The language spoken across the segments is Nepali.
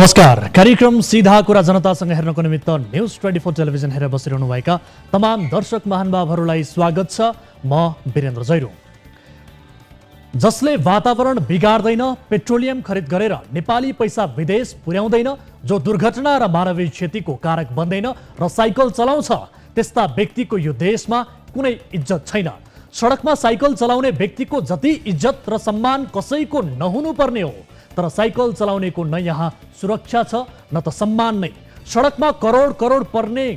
नमस्कार। कार्यक्रम सीधा कुरा जनतासँग हेर्नको निमित्त न्यूज 24 टेलिभिजन हेरेर बसिरहनुभएका तमाम दर्शक महानुभावहरूलाई स्वागत छ। म वीरेन्द्र जैरू। जसले वातावरण बिगार्दैन, पेट्रोलियम खरिद गरेर नेपाली पैसा विदेश पुर्याउँदैन, जो दुर्घटना र मानवीय क्षतिको कारक बन्दैन र साइकल चलाउँछ, त्यस्ता व्यक्तिको यो देशमा कुनै इज्जत छैन। सडकमा साइकल चलाउने व्यक्तिको जति इज्जत र सम्मान कसैको नहुनु पर्ने हो, तर साइकल चलाउनेको न यहाँ सुरक्षा छ न त सम्मान नै। सडकमा करोड करोड पर्ने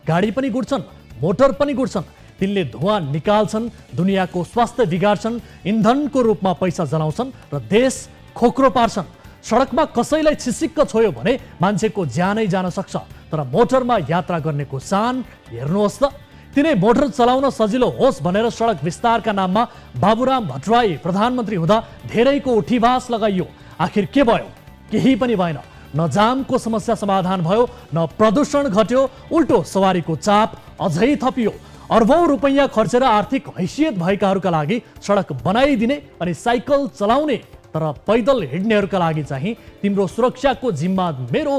गाडी पनि गुड्छन्, मोटर पनि गुड्छन्, तिनले धुवाँ निकाल्छन्, दुनियाँको स्वास्थ्य बिगार्छन्, इन्धनको रूपमा पैसा जलाउँछन् र देश खोक्रो पार्छन्। सडकमा कसैलाई छिसिक्क छोयो भने मान्छेको ज्यानै जान सक्छ, तर मोटरमा यात्रा गर्नेको शान हेर्नुहोस् त। तिनै मोटर चलाउन सजिलो होस् भनेर सडक विस्तारका नाममा बाबुराम भट्टराई प्रधानमन्त्री हुँदा धेरैको उठीवास लगाइयो। आखिर के भयो? केही पनि भएन। न जामको समस्या समाधान भयो, न प्रदूषण घट्यो, उल्टो सवारीको चाप अझै थपियो। अर्बौं रुपैयाँ खर्चेर आर्थिक हैसियत भएकाहरूका लागि सडक बनाइदिने अनि साइकल चलाउने, तर पैदल हिँड्नेहरूका लागि चाहिँ तिम्रो सुरक्षाको जिम्मा मेरो,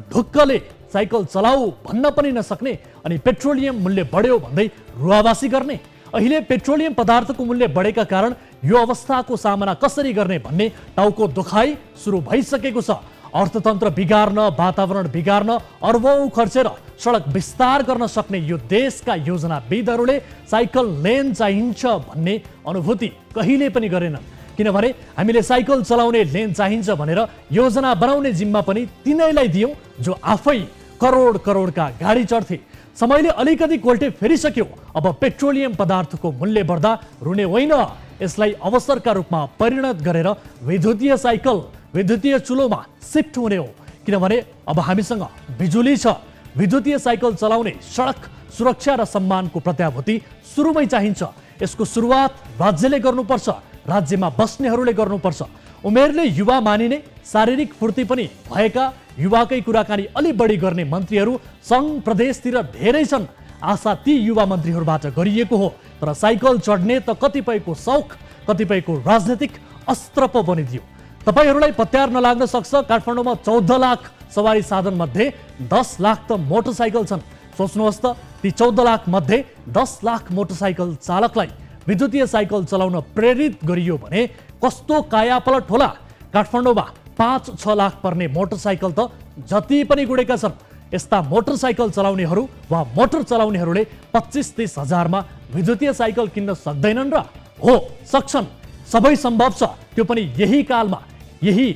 ढुक्कले साइकल चलाऊ भन्न पनि नसक्ने अनि पेट्रोलियम मूल्य बढ्यो भन्दै रुवावासी गर्ने। अहिले पेट्रोलियम पदार्थको मूल्य बढेका कारण यो अवस्थाको सामना कसरी गर्ने भन्ने टाउको दुखाइ सुरु भइसकेको छ। अर्थतन्त्र बिगार्न, वातावरण बिगार्न अर्बौं खर्चेर सडक विस्तार गर्न सक्ने यो देशका योजनाविदहरूले साइकल लेन चाहिन्छ भन्ने अनुभूति कहिले पनि गरेनन्। किनभने हामीले साइकल चलाउने लेन चाहिन्छ भनेर योजना बनाउने जिम्मा पनि तिनैलाई दियौँ, जो आफै करोड करोडका गाडी चढ्थे। समयले अलिकति कोल्टे फेरिसक्यो। अब पेट्रोलियम पदार्थको मूल्य बढ्दा रुने होइन, यसलाई अवसरका रूपमा परिणत गरेर विद्युतीय साइकल, विद्युतीय चुलोमा सिफ्ट हुने हो। किनभने अब हामीसँग बिजुली छ। विद्युतीय साइकल चलाउने सडक सुरक्षा र सम्मानको प्रत्याभूति सुरुमै चाहिन्छ। यसको सुरुवात राज्यले गर्नुपर्छ, राज्यमा बस्नेहरूले गर्नुपर्छ। उमेरले युवा मानिने, शारीरिक फूर्ति पनि भएका, युवाकै कुराकानी अलि बढी गर्ने मन्त्रीहरू सङ्घ प्रदेशतिर धेरै छन्। आशा ती युवा मन्त्रीहरूबाट गरिएको हो, तर साइकल चढ्ने त कतिपयको सौख, कतिपयको राजनैतिक अस्त्र पो बनिदियो। तपाईहरूलाई पत्यार नलाग्न सक्छ, काठमाडौँमा 14 लाख सवारी साधन मध्ये 10 लाख त मोटरसाइकल छन्। सोच्नुहोस् त, ती 14 लाख मध्ये 10 लाख मोटरसाइकल चालकलाई विद्युतीय साइकल चलाउन प्रेरित गरियो भने कस्तो कायापलट होला। काठमाडौँमा 5-6 लाख पर्ने मोटरसाइकल त जति पनि गुडेका छन्। यस्ता मोटरसाइकल चलाउनेहरू वा मोटर चलाउनेहरूले 25-30 हजारमा विद्युतीय साइकल किन्न सक्दैनन् र? हो, सक्छन्, सबै सम्भव छ। त्यो पनि यही कालमा, यही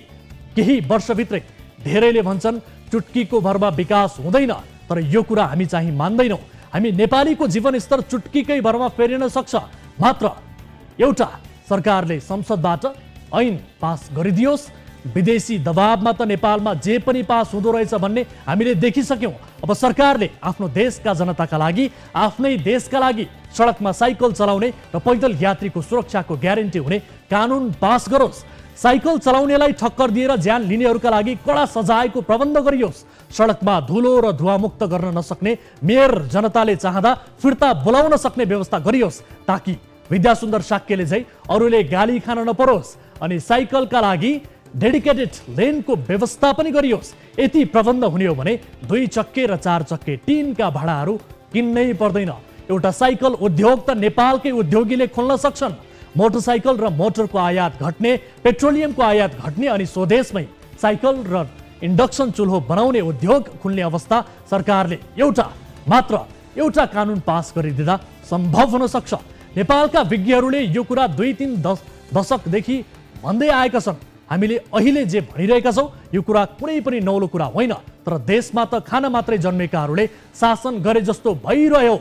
केही वर्षभित्रै। धेरैले भन्छन् चुट्कीको भरमा विकास हुँदैन, तर यो कुरा हामी चाहिँ मान्दैनौँ। हामी नेपालीको जीवनस्तर चुट्कीकै भरमा फेरिन सक्छ। मात्र एउटा सरकारले संसदबाट ऐन पास गरिदियोस्। विदेशी दबावमा त नेपालमा जे पनि पास हुँदो रहेछ भन्ने हामीले देखिसक्यौँ। अब सरकारले आफ्नो देशका जनताका लागि, आफ्नै देशका लागि सडकमा साइकल चलाउने र पैदल यात्रीको सुरक्षाको ग्यारेन्टी हुने कानुन पास गरोस्। साइकल चलाउनेलाई ठक्कर दिएर ज्यान लिनेहरूका लागि कडा सजायको प्रबन्ध गरियोस्। सडकमा धुलो र धुवामुक्त गर्न नसक्ने मेयर जनताले चाहँदा फिर्ता बोलाउन सक्ने व्यवस्था गरियोस्, ताकि विद्यासुन्दर शाक्यले चाहिँ अरूले गाली खान नपरोस्। अनि साइकलका लागि डेडिकेटेड लेनको व्यवस्था पनि गरियोस्। यति प्रबन्ध हुने हो भने 2 चक्के र 4 चक्के टिनका भाडाहरू किन्नै पर्दैन। एउटा साइकल उद्योग त नेपालकै उद्योगीले खोल्न सक्छन्। मोटरसाइकल र मोटरको आयात घट्ने, पेट्रोलियमको आयात घट्ने अनि स्वदेशमै साइकल र इन्डक्सन चुल्हो बनाउने उद्योग खुल्ने अवस्था सरकारले मात्र एउटा कानुन पास गरिदिँदा सम्भव हुन सक्छ। नेपालका विज्ञहरूले यो कुरा 2-3 दशकदेखि भन्दै आएका छन्। हामीले अहिले जे भनिरहेका छौँ यो कुरा कुनै पनि नौलो कुरा होइन, तर देशमा त खान मात्रै जन्मेकाहरूले शासन गरे जस्तो भइरह्यो।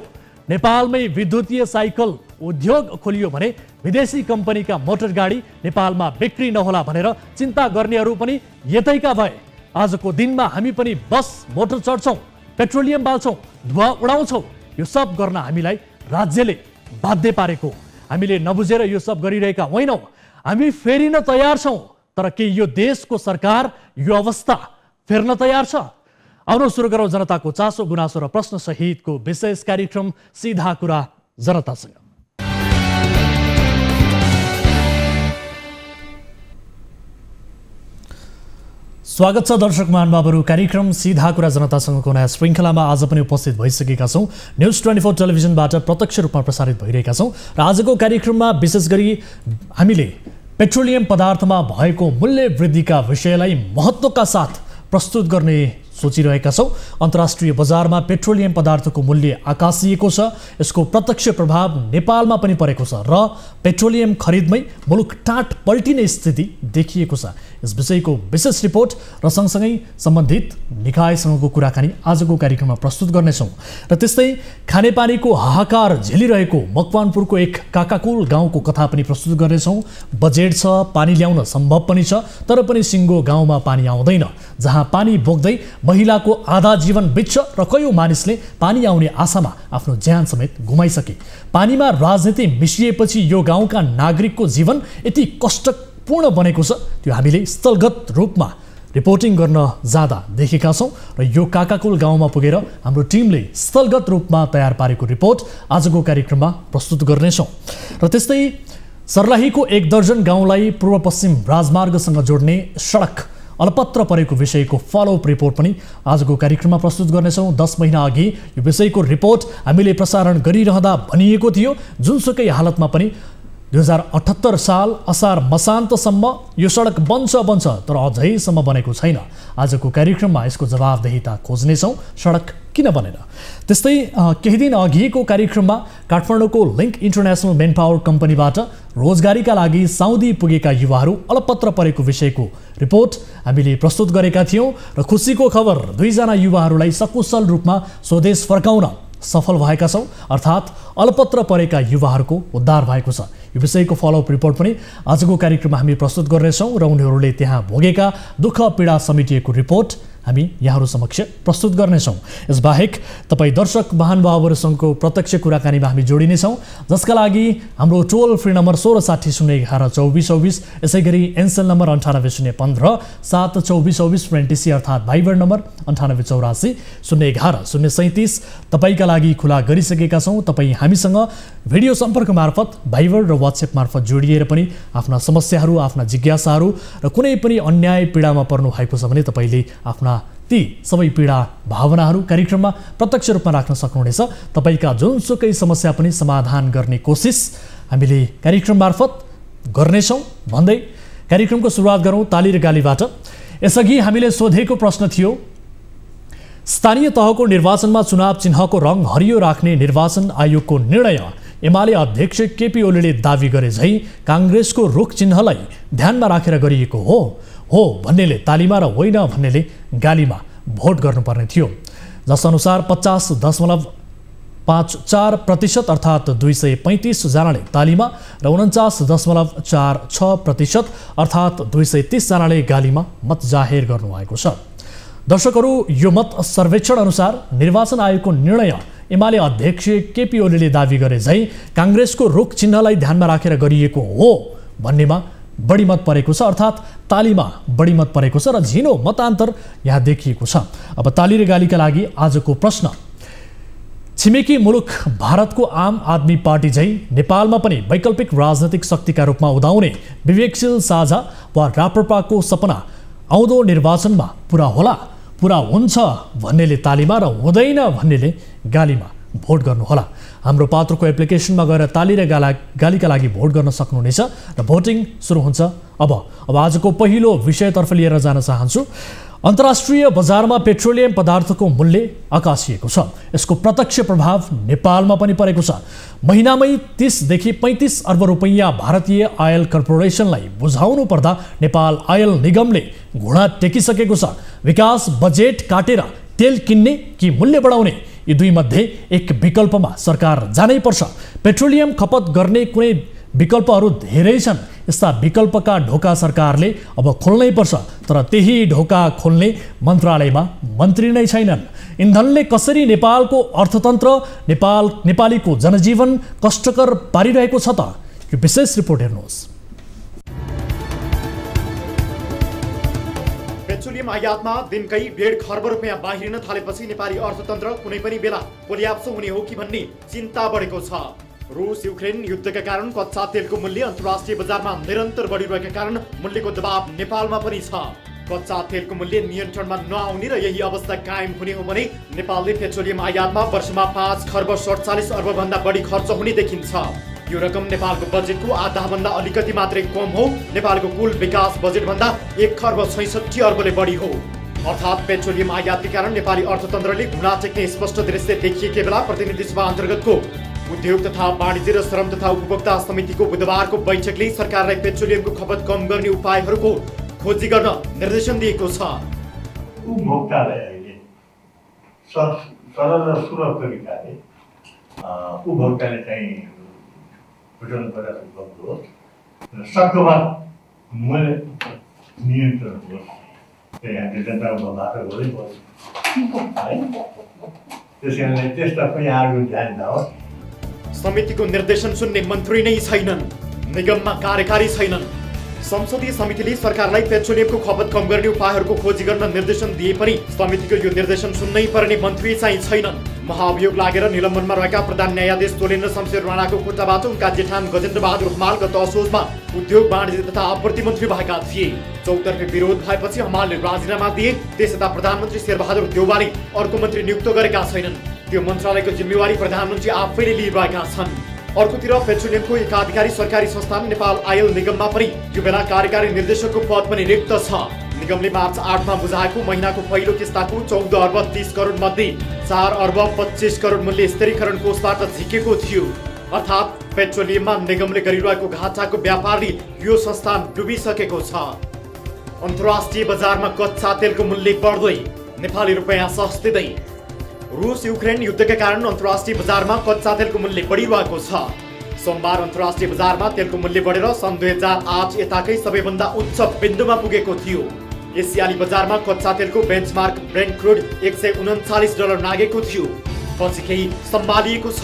नेपालमै विद्युतीय साइकल उद्योग खोलियो भने विदेशी कम्पनीका मोटर गाडी नेपालमा बिक्री नहोला भनेर चिन्ता गर्नेहरू पनि यतैका भए। आजको दिनमा हामी पनि बस, मोटर चढ्छौँ, पेट्रोलियम बाल्छौँ, धुवा उडाउँछौँ। यो सब गर्न हामीलाई राज्यले बाध्य पारेको। हामीले नबुझेर यो सब गरिरहेका होइनौँ। हामी फेरिन तयार छौँ, तर के यो देशको सरकार यो अवस्था फेर्न तयार छ? आउनु सुरु गरौँ जनताको चासो, गुनासो र प्रश्न सहितको विशेष कार्यक्रम सीधा कुरा जनतासँग। स्वागत छ दर्शक महानुभावहरू। कार्यक्रम सीधा कुरा जनतासँगको नयाँ श्रृङ्खलामा आज पनि उपस्थित भइसकेका छौँ। न्युज 24 टेलिभिजनबाट प्रत्यक्ष रूपमा प्रसारित भइरहेका छौँ र आजको कार्यक्रममा विशेष गरी हामीले पेट्रोलियम पदार्थमा भएको मूल्य वृद्धिका विषयलाई महत्त्वका साथ प्रस्तुत गर्ने सोचिरहेका छौँ। अन्तर्राष्ट्रिय बजारमा पेट्रोलियम पदार्थको मूल्य आकाशिएको छ। यसको प्रत्यक्ष प्रभाव नेपालमा पनि परेको छ र पेट्रोलियम खरिदमै मुलुक टाट पल्टिने स्थिति देखिएको छ। यस विषयको विशेष रिपोर्ट र सँगसँगै सम्बन्धित निकायसँगको कुराकानी आजको कार्यक्रममा प्रस्तुत गर्नेछौँ। र त्यस्तै खानेपानीको हाहाकार झेलिरहेको मकवानपुरको एक काकाकुल गाउँको कथा पनि प्रस्तुत गर्नेछौँ। बजेट छ, पानी ल्याउन सम्भव पनि छ, तर पनि सिङ्गो गाउँमा पानी आउँदैन। जहाँ पानी बोक्दै महिलाको आधा जीवन बित्छ र कयौँ मानिसले पानी आउने आशामा आफ्नो ज्यान समेत गुमाइसके। पानीमा राजनीति मिसिएपछि यो गाउँका नागरिकको जीवन यति कष्टपूर्ण बनेको छ, त्यो हामीले स्थलगत रूपमा रिपोर्टिङ गर्न जाँदा देखेका छौँ। र यो काकाकुल गाउँमा पुगेर हाम्रो टिमले स्थलगत रूपमा तयार पारेको रिपोर्ट आजको कार्यक्रममा प्रस्तुत गर्नेछौँ। र त्यस्तै सर्लाहीको 1 दर्जन गाउँलाई पूर्व पश्चिम राजमार्गसँग जोड्ने सडक अलपत्र परेको विषयको फलोअप रिपोर्ट पनि आजको कार्यक्रममा प्रस्तुत गर्नेछौँ। 10 महिना अघि यो विषयको रिपोर्ट हामीले प्रसारण गरिरहँदा भनिएको थियो जुनसुकै हालतमा पनि 2078 साल असार मसान्तसम्म यो सडक बन्छ तर अझैसम्म बनेको छैन। आजको कार्यक्रममा यसको जवाफदेहिता खोज्नेछौँ, सडक किन बनेन। त्यस्तै केही दिन अघिको कार्यक्रममा काठमाडौँको लिङ्क इन्टरनेसनल मेन पावर कम्पनीबाट रोजगारीका लागि साउदी पुगेका युवाहरू अलपत्र परेको विषयको रिपोर्ट हामीले प्रस्तुत गरेका थियौँ। र खुसीको खबर, 2 जना युवाहरूलाई सकुशल रूपमा स्वदेश फर्काउन सफल भएका छौँ, अर्थात् अलपत्र परेका युवाहरूको उद्धार भएको छ। यो विषयको फलोअप रिपोर्ट पनि आजको कार्यक्रममा हामी प्रस्तुत गर्नेछौँ र उनीहरूले त्यहाँ भोगेका दुःख पीडा समेटिएको रिपोर्ट हामी यहाँहरू समक्ष प्रस्तुत गर्नेछौँ। यसबाहेक तपाईँ दर्शक महानुभावहरूसँगको प्रत्यक्ष कुराकानीमा हामी जोडिनेछौँ, जसका लागि हाम्रो टोल फ्री नम्बर 1660 111 2424, यसै गरी एनसेल नम्बर 98 015 7 2424 र एनटिसी अर्थात् भाइबर नम्बर 98 84 011 037 तपाईँका लागि खुला गरिसकेका छौँ। तपाईँ हामीसँग भिडियो सम्पर्क मार्फत भाइबर र वाट्सएप मार्फत जोडिएर पनि आफ्ना समस्याहरू, आफ्ना जिज्ञासाहरू र कुनै पनि अन्याय पीडामा पर्नु भएको छ भने तपाईँले आफ्ना ती सबै पीडा भावनाहरू कार्यक्रममा प्रत्यक्ष रूपमा राख्न सक्नुहुनेछ। तपाईँका जुनसुकै समस्या पनि समाधान गर्ने कोसिस हामीले कार्यक्रम मार्फत गर्नेछौँ भन्दै कार्यक्रमको सुरुवात गरौँ ताली र गालीबाट। यसअघि हामीले सोधेको प्रश्न थियो, स्थानीय तहको निर्वाचनमा चुनाव चिन्हको रङ हरियो राख्ने निर्वाचन आयोगको निर्णय एमाले अध्यक्ष केपी ओलीले दावी गरे झै काङ्ग्रेसको रुख चिन्हलाई ध्यानमा राखेर गरिएको हो भन्नेले तालीमा र होइन भन्नेले गालीमा भोट गर्नुपर्ने थियो। जसअनुसार 50.54% अर्थात् 235 जनाले तालीमा र 49.46% अर्थात् 230 जनाले गालीमा मत जाहेर गर्नुभएको छ। दर्शकहरू, यो मत सर्वेक्षण अनुसार निर्वाचन आयोगको निर्णय एमाले अध्यक्ष केपी ओलीले दावी गरे झै काङ्ग्रेसको रुख चिन्हलाई ध्यानमा राखेर गरिएको हो भन्नेमा बढी मत परेको छ, अर्थात् तालीमा बढी मत परेको छ र झिनो मतान्तर यहाँ देखिएको छ। अब ताली र गालीका लागि आजको प्रश्न, छिमेकी मुलुक भारतको आम आदमी पार्टी झै नेपालमा पनि वैकल्पिक राजनैतिक शक्तिका रूपमा उदाउने विवेकशील साझा वा राप्रपाको सपना आउँदो निर्वाचनमा पुरा हुन्छ भन्नेले तालीमा र हुँदैन भन्नेले गालीमा भोट गर्नुहोला। हाम्रो पात्रको एप्लिकेसनमा गएर ताली र गालीका लागि भोट गर्न सक्नुहुनेछ र भोटिङ सुरु हुन्छ। अब आजको पहिलो विषयतर्फ लिएर जान चाहन्छु। अन्तर्राष्ट्रिय बजारमा पेट्रोलियम पदार्थको मूल्य आकाशिएको छ। यसको प्रत्यक्ष प्रभाव नेपालमा पनि परेको छ। महिनामै 30 देखि 35 अर्ब रुपैयाँ भारतीय आयल कर्पोरेसनलाई बुझाउनु पर्दा नेपाल आयल निगमले घुँडा टेकिसकेको छ। विकास बजेट काटेर तेल किन्ने कि मूल्य बढाउने, यी दुई मध्ये एक विकल्पमा सरकार जानै पर्छ। पेट्रोलियम खपत गर्ने कुनै विकल्पहरू धेरै छन्। यस्ता विकल्पका ढोका सरकारले अब खोल्नै पर्छ, तर त्यही ढोका खोल्ने मन्त्रालयमा मन्त्री नै छैनन्। इन्धनले कसरी नेपालको अर्थतन्त्र, नेपालीको जनजीवन कष्टकर पारिरहेको छ त? यो विशेष रिपोर्ट हेर्नुहोस्। पेट्रोलियम आयातमा दिनकै 1.5 खर्ब रुपियाँ बाहिरिन थालेपछि नेपाली अर्थतन्त्र कुनै पनि बेला कोल्याप्स हुने हो कि भन्ने चिन्ता बढेको छ। रूस युक्रेन युद्धका कारण कच्चा तेलको मूल्य अन्तर्राष्ट्रिय बजारमा निरन्तर बढिरहेका कारण मूल्यको दबाव नेपालमा पनि छ। कच्चा तेलको मूल्य नियन्त्रणमा नआउने र यही अवस्था कायम हुने हो भने नेपालले पेट्रोलियम आयातमा वर्षमा 5 खर्ब 47 अर्ब भन्दा बढी खर्च हुने देखिन्छ। यो रकम नेपालको बजेटको आधा भन्दा अलिकति मात्रै कम हो। नेपालको कुल विकास बजेट भन्दा 1 खर्ब 66 अर्बले बढी हो। अर्थात् पेट्रोलियम आयातका कारण नेपाली अर्थतन्त्रले घुँडा टेक्ने स्पष्ट दृश्य देखिएकै बेला प्रतिनिधि सभा अन्तर्गतको उद्योग तथा वाणिज्य र श्रम तथा उपभोक्ता समितिको बुधबारको बैठकले सरकारलाई पेट्रोलियमको खपत कम गर्ने उपायहरूको खोजी गर्न निर्देशन दिएको छ। उपभोक्तालाई अहिले सरल र सुलभ तरिकाले उपभोक्ताले चाहिँ पेट्रोल पदार्थ उपलब्ध होस् र सक्दोमा मूल्य नियन्त्रण होस्। त्यही हामीले जनताको बाटो गर्दै पर्छ है। त्यस कारणले त्यसतर्फ यहाँहरूको ध्यान जाओस्। समितिको निर्देशन सुन्ने मन्त्री नै छैनन्, निगममा कार्यकारी छैनन्। संसदीय समितिले सरकारलाई पेट्रोलियमको खपत कम गर्ने उपायहरूको खोजी गर्न निर्देशन दिए पनि समितिको यो निर्देशन सुन्नै पर्ने मन्त्री चाहिँ छैनन्। महाअभियोग लागेर निलम्बनमा रहेका प्रधान न्यायाधीश तोलेन्द्र शमशेर राणाको खुट्टाबाट उनका जेठान गजेन्द्र बहादुर हमाल गत असोजमा उद्योग वाणिज्य तथा आपूर्ति मन्त्री भएका थिए। चौतर्फी विरोध भएपछि हमालले राजीनामा दिए। त्यसयता प्रधानमन्त्री शेरबहादुर देउवाले अर्को मन्त्री नियुक्त गरेका छैनन्। त्यो मन्त्रालयको जिम्मेवारी प्रधानमन्त्री आफैले लिइरहेका छन्। अर्कोतिर पेट्रोलियमको एकाधिकारी सरकारी संस्थान नेपाल आयल निगममा पनि यो बेला कार्यकारी निर्देशकको पद पनि रिक्त छ। निगमले मार्च 8 मा बुझाएको महिनाको पहिलो किस्ताको 14 अर्ब 30 करोड मध्ये 4 अर्ब 25 करोड मूल्य स्थिरीकरण कोषबाट झिकेको थियो। अर्थात् पेट्रोलियममा निगमले गरिरहेको घाटाको व्यापारले यो संस्थान डुबिसकेको छ। अन्तर्राष्ट्रिय बजारमा कच्चा तेलको मूल्य बढ्दै, नेपाली रुपैयाँ सस्तिँदै। रूस युक्रेन युद्धका कारण अन्तर्राष्ट्रिय बजारमा कच्चा तेलको मूल्य बढिरहेको छ। सोमबार अन्तर्राष्ट्रिय बजारमा तेलको मूल्य बढेर सन् 2008 यताकै सबैभन्दा उच्च बिन्दुमा पुगेको थियो। एसियाली बजारमा कच्चा तेलको बेन्चमार्क ब्रेन्ट क्रुड $139 नागेको थियो। पछि केही सम्हालिएको छ।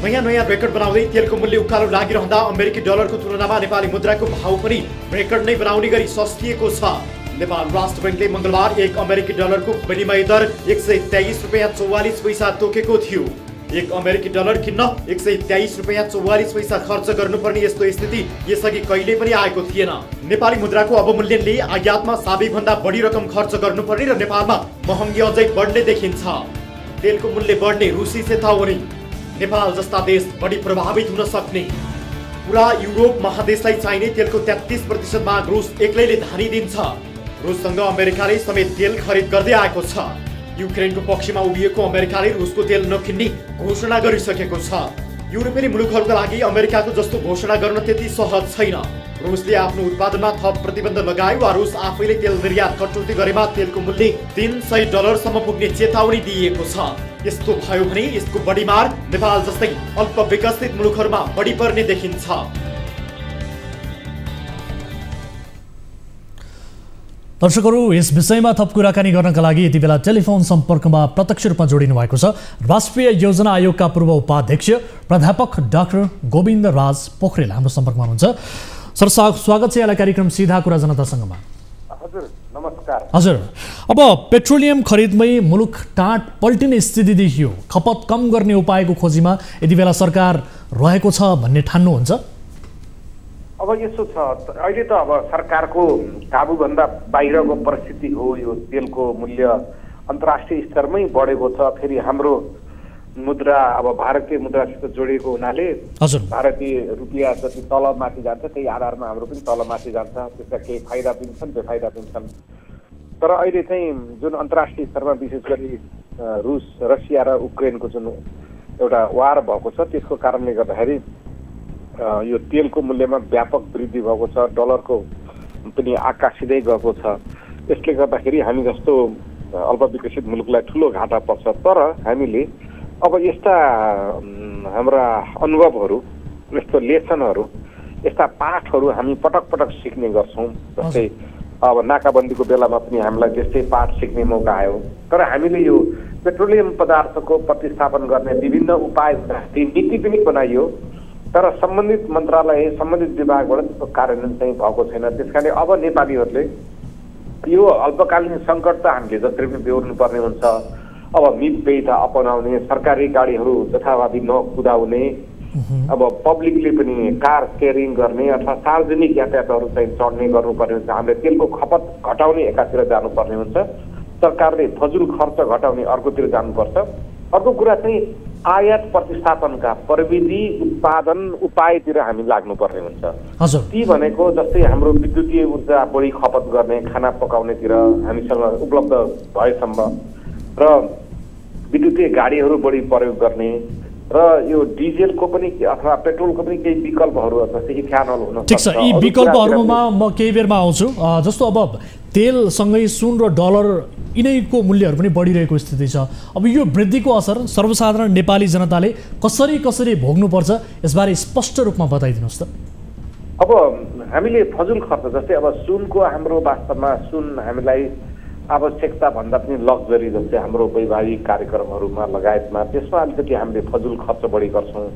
नयाँ रेकर्ड बनाउँदै तेलको मूल्य उकालो लागिरहँदा अमेरिकी डलरको तुलनामा नेपाली मुद्राको भाउ पनि रेकर्ड नै बनाउने गरी सस्तिएको छ। नेपाल राष्ट्र बैंकले मंगलबार 1 अमेरिकी डलरको विनिमय दर $123.44 तोकेको थियो। 1 अमेरिकी डलर किन्न $123.44 खर्च गर्नुपर्ने यस्तो स्थिति यसअघि कहिले पनि आएको थिएन। नेपाली मुद्राको अवमूल्यनले आयातमा सबैभन्दा बढी रकम खर्च गर्नुपर्ने र नेपालमा महँगी अझै बढ्ने देखिन्छ। तेलको मूल्य बढ्ने रुसी चेतावनी। नेपाल जस्ता देश बढी प्रभावित हुन सक्ने। पुरा युरोप महादेशलाई चाहिने तेलको 33% माग रुस एक्लैले धानिदिन्छ। रुससँग अमेरिकाले समेत तेल खरिद गर्दै आएको छ। युक्रेनको पक्षमा उभिएको अमेरिकाले रुसको तेल नकिन्ने घोषणा गरिसकेको छ। युरोपेली मुलुकहरूका लागि अमेरिकाको जस्तो घोषणा गर्न त्यति सहज छैन। रुसले आफ्नो उत्पादनमा थप प्रतिबन्ध लगायो वा रुस आफैले तेल निर्यात कटौती गरेमा तेलको मूल्य $300 सम्म पुग्ने चेतावनी दिएको छ। यस्तो भयो भने यसको बढी मार नेपाल जस्तै अल्प विकसित मुलुकहरूमा बढी पर्ने देखिन्छ। दर्शकहरू, यस विषयमा थप कुराकानी गर्नका लागि यति बेला टेलिफोन सम्पर्कमा प्रत्यक्ष रूपमा जोडिनु भएको छ राष्ट्रिय योजना आयोगका पूर्व उपाध्यक्ष प्राध्यापक डाक्टर गोविन्द राज पोखरेल हाम्रो सम्पर्कमा हुनुहुन्छ। सर, स्वागत छ यहाँलाई कार्यक्रम सीधा कुरा जनतासँगमा। हजुर, नमस्कार। हजुर, अब पेट्रोलियम खरिदमै मुलुक टाँट पल्टिने स्थिति देखियो। खपत कम गर्ने उपायको खोजीमा यति बेला सरकार रहेको छ भन्ने ठान्नुहुन्छ? अब यसो छ, अहिले त अब सरकारको काबुभन्दा बाहिरको परिस्थिति हो। यो तेलको मूल्य अन्तर्राष्ट्रिय स्तरमै बढेको छ। फेरि हाम्रो मुद्रा अब भारतीय मुद्रासित जोडिएको हुनाले भारतीय रुपियाँ जति तलमाथि जान्छ त्यही आधारमा हाम्रो पनि तलमाथि जान्छ। त्यसका केही फाइदा पनि छन्, बेफाइदा पनि छन्। तर अहिले चाहिँ जुन अन्तर्राष्ट्रिय स्तरमा विशेष गरी रुस, रसिया र उक्रेनको जुन एउटा वार भएको छ त्यसको कारणले गर्दाखेरि यो तेलको मूल्यमा व्यापक वृद्धि भएको छ। डलरको पनि आकासिँदै गएको छ। यसले गर्दाखेरि हामी जस्तो अल्प विकसित मुलुकलाई ठुलो घाटा पर्छ। तर हामीले अब यस्ता हाम्रा अनुभवहरू, यस्तो लेसनहरू, यस्ता पाठहरू हामी पटक पटक सिक्ने गर्छौँ। जस्तै अब नाकाबन्दीको बेलामा पनि हामीलाई त्यस्तै पाठ सिक्ने मौका आयो। तर हामीले यो पेट्रोलियम पदार्थको प्रतिस्थापन गर्ने विभिन्न उपाय, नीति पनि बनाइयो, तर सम्बन्धित मन्त्रालय, सम्बन्धित विभागबाट त्यसको कार्यान्वयन चाहिँ भएको छैन। त्यसकारणले अब नेपालीहरूले यो अल्पकालीन सङ्कट त हामीले जसरी पनि बेहोर्नु पर्ने हुन्छ। अब मितव्ययिता अपनाउने, सरकारी गाडीहरू जथाभावी नकुदाउने, अब पब्लिकले पनि कार सेयरिङ गर्ने अथवा सार्वजनिक यातायातहरू चाहिँ चढ्ने गर्नुपर्ने हुन्छ। हामीले तेलको खपत घटाउने एकातिर जानुपर्ने हुन्छ, सरकारले फजुल खर्च घटाउने अर्कोतिर जानुपर्छ। अर्को कुरा चाहिँ आयात प्रतिस्थापनका प्रविधि उत्पादन उपायतिर हामी लाग्नुपर्ने हुन्छ। ती भनेको जस्तै हाम्रो विद्युतीय ऊर्जा बढी खपत गर्ने, खाना पकाउनेतिर हामीसँग उपलब्ध भएसम्म र विद्युतीय गाडीहरू बढी प्रयोग गर्ने र यो डिजेलको पनि अथवा पेट्रोलको पनि केही विकल्पहरू जस्तै इथेनल हुन सक्छ। ठिक छ, यी विकल्पहरूमा म केही बेरमा आउँछु। जस्तो अब तेलसँगै सुन र डलर यिनैको मूल्यहरू पनि बढिरहेको स्थिति छ। अब यो वृद्धिको असर सर्वसाधारण नेपाली जनताले कसरी कसरी भोग्नुपर्छ यसबारे स्पष्ट रूपमा बताइदिनुहोस् त। अब हामीले फजुल खर्च जस्तै अब सुनको हाम्रो वास्तवमा सुन हामीलाई आवश्यकता भन्दा पनि लग्जरी जस्तै हाम्रो वैवाहिक कार्यक्रमहरूमा लगायतमा त्यसमा अलिकति हामीले फजुल खर्च बढी गर्छौँ।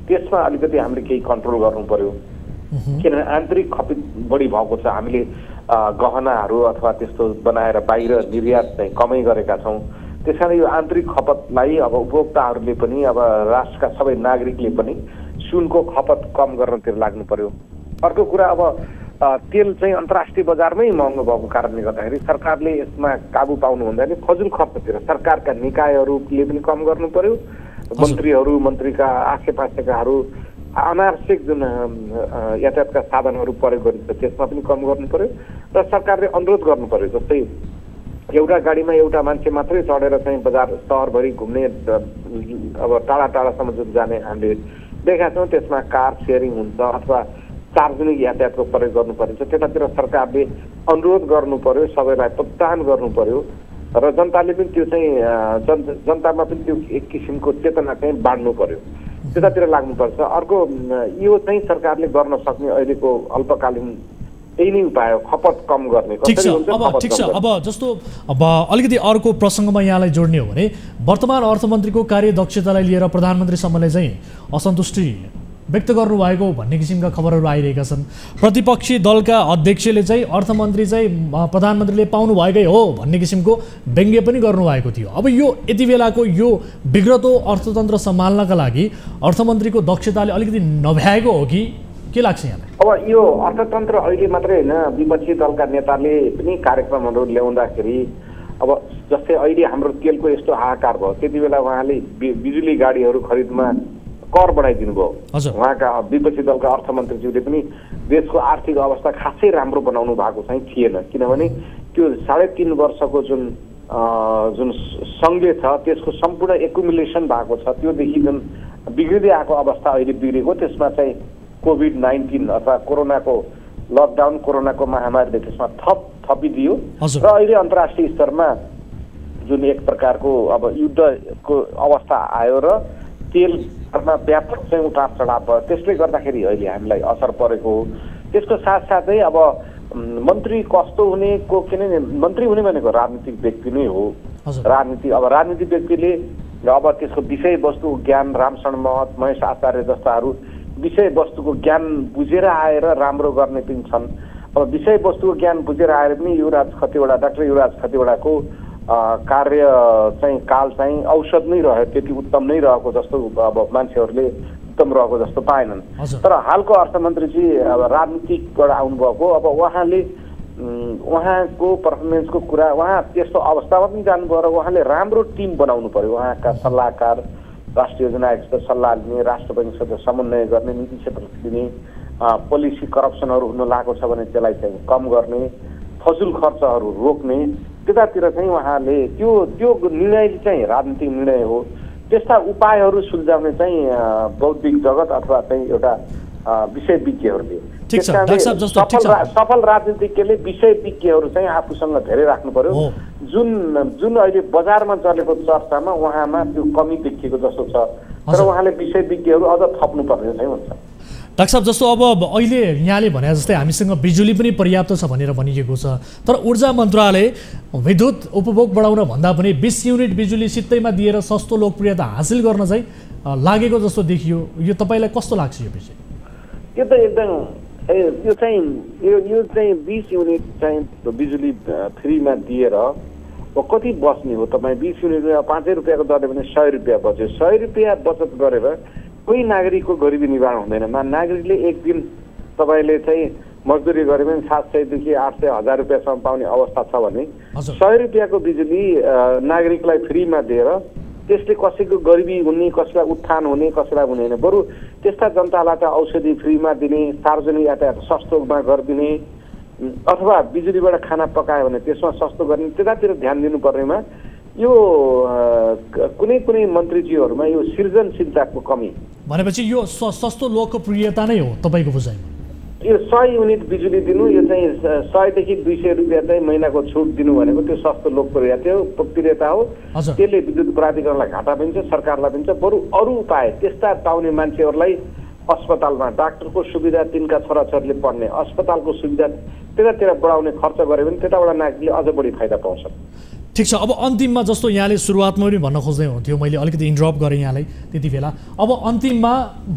त्यसमा अलिकति हामीले केही कन्ट्रोल गर्नु पर्यो, किनभने आन्तरिक खपत बढी भएको छ। हामीले गहनाहरू अथवा त्यस्तो बनाएर बाहिर निर्यात चाहिँ कमै गरेका छौँ। त्यस कारण यो आन्तरिक खपतलाई अब उपभोक्ताहरूले पनि अब राष्ट्रका सबै नागरिकले पनि सुनको खपत कम गर्नतिर लाग्नु पर्यो। अर्को कुरा अब तेल चाहिँ अन्तर्राष्ट्रिय बजारमै महँगो भएको कारणले गर्दाखेरि सरकारले यसमा काबु पाउनु हुँदैन। फजुल खर्चतिर सरकारका निकायहरूले पनि कम गर्नु पर्यो, मन्त्रीहरू मन्त्रीका आसेपासेकाहरू अनावश्यक जुन यातायातका साधनहरू प्रयोग गरिन्छ त्यसमा पनि कम गर्नु पर्यो र सरकारले अनुरोध गर्नु पर्यो। जस्तै एउटा गाडीमा एउटा मान्छे मात्रै चढेर चाहिँ बजार सहरभरि घुम्ने अब टाढा टाढासम्म जुन जाने हामीले देखेका छौँ त्यसमा कार सेयरिङ हुन्छ अथवा सार्वजनिक यातायातको प्रयोग गर्नु परिन्छ। त्यतातिर सरकारले अनुरोध गर्नु पर्यो, सबैलाई प्रोत्साहन गर्नु पर्यो र जनताले पनि त्यो चाहिँ जनतामा पनि त्यो एक किसिमको चेतना चाहिँ बाँड्नु पर्यो, त्यतातिर लाग्नुपर्छ। अर्को यो चाहिँ सरकारले गर्न सक्ने अहिलेको अल्पकालीन यही नै उपाय हो, खपत कम गर्ने। ठिक छ। अब जस्तो अब अलिकति अर्को प्रसङ्गमा यहाँलाई जोड्ने हो भने वर्तमान अर्थमन्त्रीको कार्यदक्षतालाई लिएर प्रधानमन्त्रीसम्मले चाहिँ असन्तुष्टि व्यक्त गर्नुभएको भन्ने किसिमका खबरहरू आइरहेका छन्। प्रतिपक्षी दलका अध्यक्षले चाहिँ अर्थमन्त्री चाहिँ प्रधानमन्त्रीले पाउनुभएकै हो भन्ने किसिमको व्यङ्ग्य पनि गर्नुभएको थियो। अब यो यति बेलाको यो बिग्रदो अर्थतन्त्र सम्हाल्नका लागि अर्थमन्त्रीको दक्षताले अलिकति नभ्याएको हो कि के लाग्छ यहाँलाई? अब यो अर्थतन्त्र अहिले मात्रै होइन, विपक्षी दलका नेताले पनि कार्यक्रमहरू ल्याउँदाखेरि अब जस्तै अहिले हाम्रो तेलको यस्तो हाहाकार भयो, त्यति बेला उहाँले बिजुली गाडीहरू खरिदमा कर बढाइदिनु भयो। उहाँका विपक्षी दलका अर्थमन्त्रीज्यूले पनि देशको आर्थिक अवस्था खासै राम्रो बनाउनु भएको चाहिँ थिएन, किनभने त्यो 3.5 वर्षको जुन सङ्घले छ त्यसको सम्पूर्ण एकुमुलेसन भएको छ। त्योदेखि जुन बिग्रिँदै आएको अवस्था अहिले बिग्रेको, त्यसमा चाहिँ कोभिड-19 अथवा कोरोनाको लकडाउन, कोरोनाको महामारीले त्यसमा थपिदियो र अहिले अन्तर्राष्ट्रिय स्तरमा जुन एक प्रकारको अब युद्धको अवस्था आयो र तेलमा व्यापक चाहिँ उतार चढाव भयो, त्यसले गर्दाखेरि अहिले हामीलाई असर परेको हो। त्यसको साथसाथै अब मन्त्री कस्तो हुनेको, किनभने मन्त्री हुने भनेको राजनीतिक व्यक्ति नै हो। राजनीतिक व्यक्तिले अब त्यसको विषयवस्तु ज्ञान, रामशरण महत, महेश आचार्य जस्ताहरू विषयवस्तुको ज्ञान बुझेर आएर राम्रो गर्ने पनि छन्। अब विषयवस्तुको ज्ञान बुझेर आएर पनि डाक्टर युवराज खतिवडाको कार्य चाहिँ काल चाहिँ औषध नै रह्यो, त्यति उत्तम नै रहेको जस्तो अब मान्छेहरूले उत्तम रहेको जस्तो पाएनन्। तर हालको अर्थमन्त्रीजी अब राजनीतिकबाट आउनुभएको, अब उहाँको पर्फर्मेन्सको कुरा, उहाँ त्यस्तो अवस्थामा पनि जानुभयो र उहाँले राम्रो टिम बनाउनु पर्यो। उहाँका सल्लाहकार, राष्ट्रिय योजना आयोगसित सल्लाह लिने, राष्ट्र बैङ्कसित समन्वय गर्ने, नीति क्षेत्र लिने, पोलिसी करप्सनहरू हुन लागेको छ भने त्यसलाई चाहिँ कम गर्ने, फजुल खर्चहरू रोक्ने, त्यतातिर चाहिँ उहाँले त्यो निर्णय चाहिँ राजनीतिक निर्णय हो। त्यस्ता उपायहरू सुल्झाउने चाहिँ बौद्धिक जगत अथवा चाहिँ एउटा विषयविज्ञहरूले, सफल राजनीतिज्ञले विषयविज्ञहरू चाहिँ आफूसँग धेरै राख्नु पर्यो। जुन अहिले बजारमा चलेको चर्चामा उहाँमा त्यो कमी देखिएको जस्तो छ, तर उहाँले विषयविज्ञहरू अझ थप्नु पर्ने चाहिँ हुन्छ। डाक्टर साहब, जस्तो अब अहिले यहाँले भने जस्तै हामीसँग बिजुली पनि पर्याप्त छ भनेर भनिएको छ, तर ऊर्जा मन्त्रालय विद्युत उपभोग बढाउन भन्दा पनि 20 युनिट बिजुली सित्तैमा दिएर सस्तो लोकप्रियता हासिल गर्न चाहिँ लागेको जस्तो देखियो। यो तपाईँलाई कस्तो लाग्छ यो विषय? यो त एकदम यो चाहिँ 20 युनिट चाहिँ बिजुली फ्रीमा दिएर कति बस्ने हो? तपाईँ 20 युनिटमा 5 रुपियाँको दरले भने 100 रुपियाँ बच्यो। 100 रुपियाँ बचत गरेर कोही नागरिकको गरिबी निवारण हुँदैन। नागरिकले एक दिन तपाईँले चाहिँ मजदुरी गरे पनि 700 देखि 800 1000 रुपियाँसम्म पाउने अवस्था छ भने 100 रुपियाँको बिजुली नागरिकलाई फ्रीमा दिएर त्यसले कसैको गरिबी हुने, कसैलाई उत्थान हुने, कसैलाई हुँदैन। बरु त्यस्ता जनतालाई त औषधि फ्रीमा दिने, सार्वजनिक यातायात सस्तोमा गरिदिने, अथवा बिजुलीबाट खाना पकायो भने त्यसमा सस्तो गर्ने, त्यतातिर ध्यान दिनुपर्नेमा यो कुनै कुनै मन्त्रीज्यूहरूमा यो सृजनशीलताको कमी। भनेपछि यो सस्तो लोकप्रियता नै हो तपाईँको बुझाइमा? यो 100 युनिट बिजुली दिनु, यो चाहिँ 100 देखि 200 रुपियाँ चाहिँ महिनाको छुट दिनु भनेको त्यो सस्तो लोकप्रियता हो। त्यसले विद्युत प्राधिकरणलाई घाटा पनि छ, सरकारलाई पनि छ। बरु अरू उपाय त्यस्ता पाउने मान्छेहरूलाई अस्पतालमा डाक्टरको सुविधा, तिनका छोराछोरीले पढ्ने अस्पतालको सुविधा त्यतातिर बढाउने खर्च गऱ्यो भने त्यताबाट नागरिकले अझ बढी फाइदा पाउँछ। ठिक छ। अब अन्तिममा जस्तो यहाँले सुरुवातमा पनि भन्न खोज्दै हुन्थ्यो, मैले अलिकति इन्टरप्ट गरेँ यहाँलाई त्यति बेला। अब अन्तिममा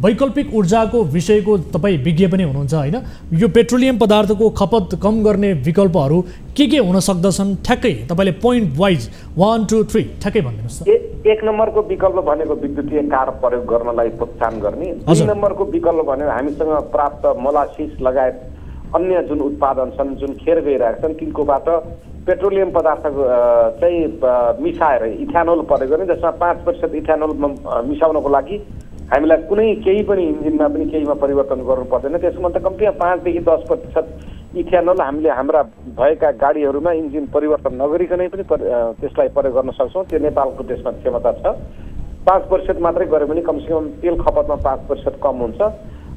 वैकल्पिक ऊर्जाको विषयको तपाईँ विज्ञ पनि हुनुहुन्छ होइन? यो पेट्रोलियम पदार्थको खपत कम गर्ने विकल्पहरू के हुन सक्दछन् ठ्याक्कै तपाईँले पोइन्ट वाइज 1 2 3 ठ्याक्कै भनिदिनुहोस्। एक नम्बरको विकल्प भनेको विद्युतीय कार प्रयोग गर्नलाई प्रोत्साहन गर्ने। 2 नम्बरको विकल्प भनेको हामीसँग प्राप्त मोलासिस लगायत अन्य जुन उत्पादन छन्, जुन खेर गइरहेका छन्, तिनकोबाट पेट्रोलियम पदार्थको चाहिँ मिसाएर इथानोल प्रयोग गर्ने, जसमा 5% इथानोल मिसाउनको लागि हामीलाई कुनै केही पनि इन्जिनमा पनि केहीमा परिवर्तन गर्नु पर्दैन। त्यसमा त कम्तीमा 5 देखि 10% इथानोल हामीले हाम्रा भएका गाडीहरूमा इन्जिन परिवर्तन नगरिकनै पनि त्यसलाई प्रयोग गर्न सक्छौँ। त्यो नेपालको त्यसमा क्षमता छ। 5% मात्रै गऱ्यो भने कमसेकम तेल खपतमा 5% कम हुन्छ।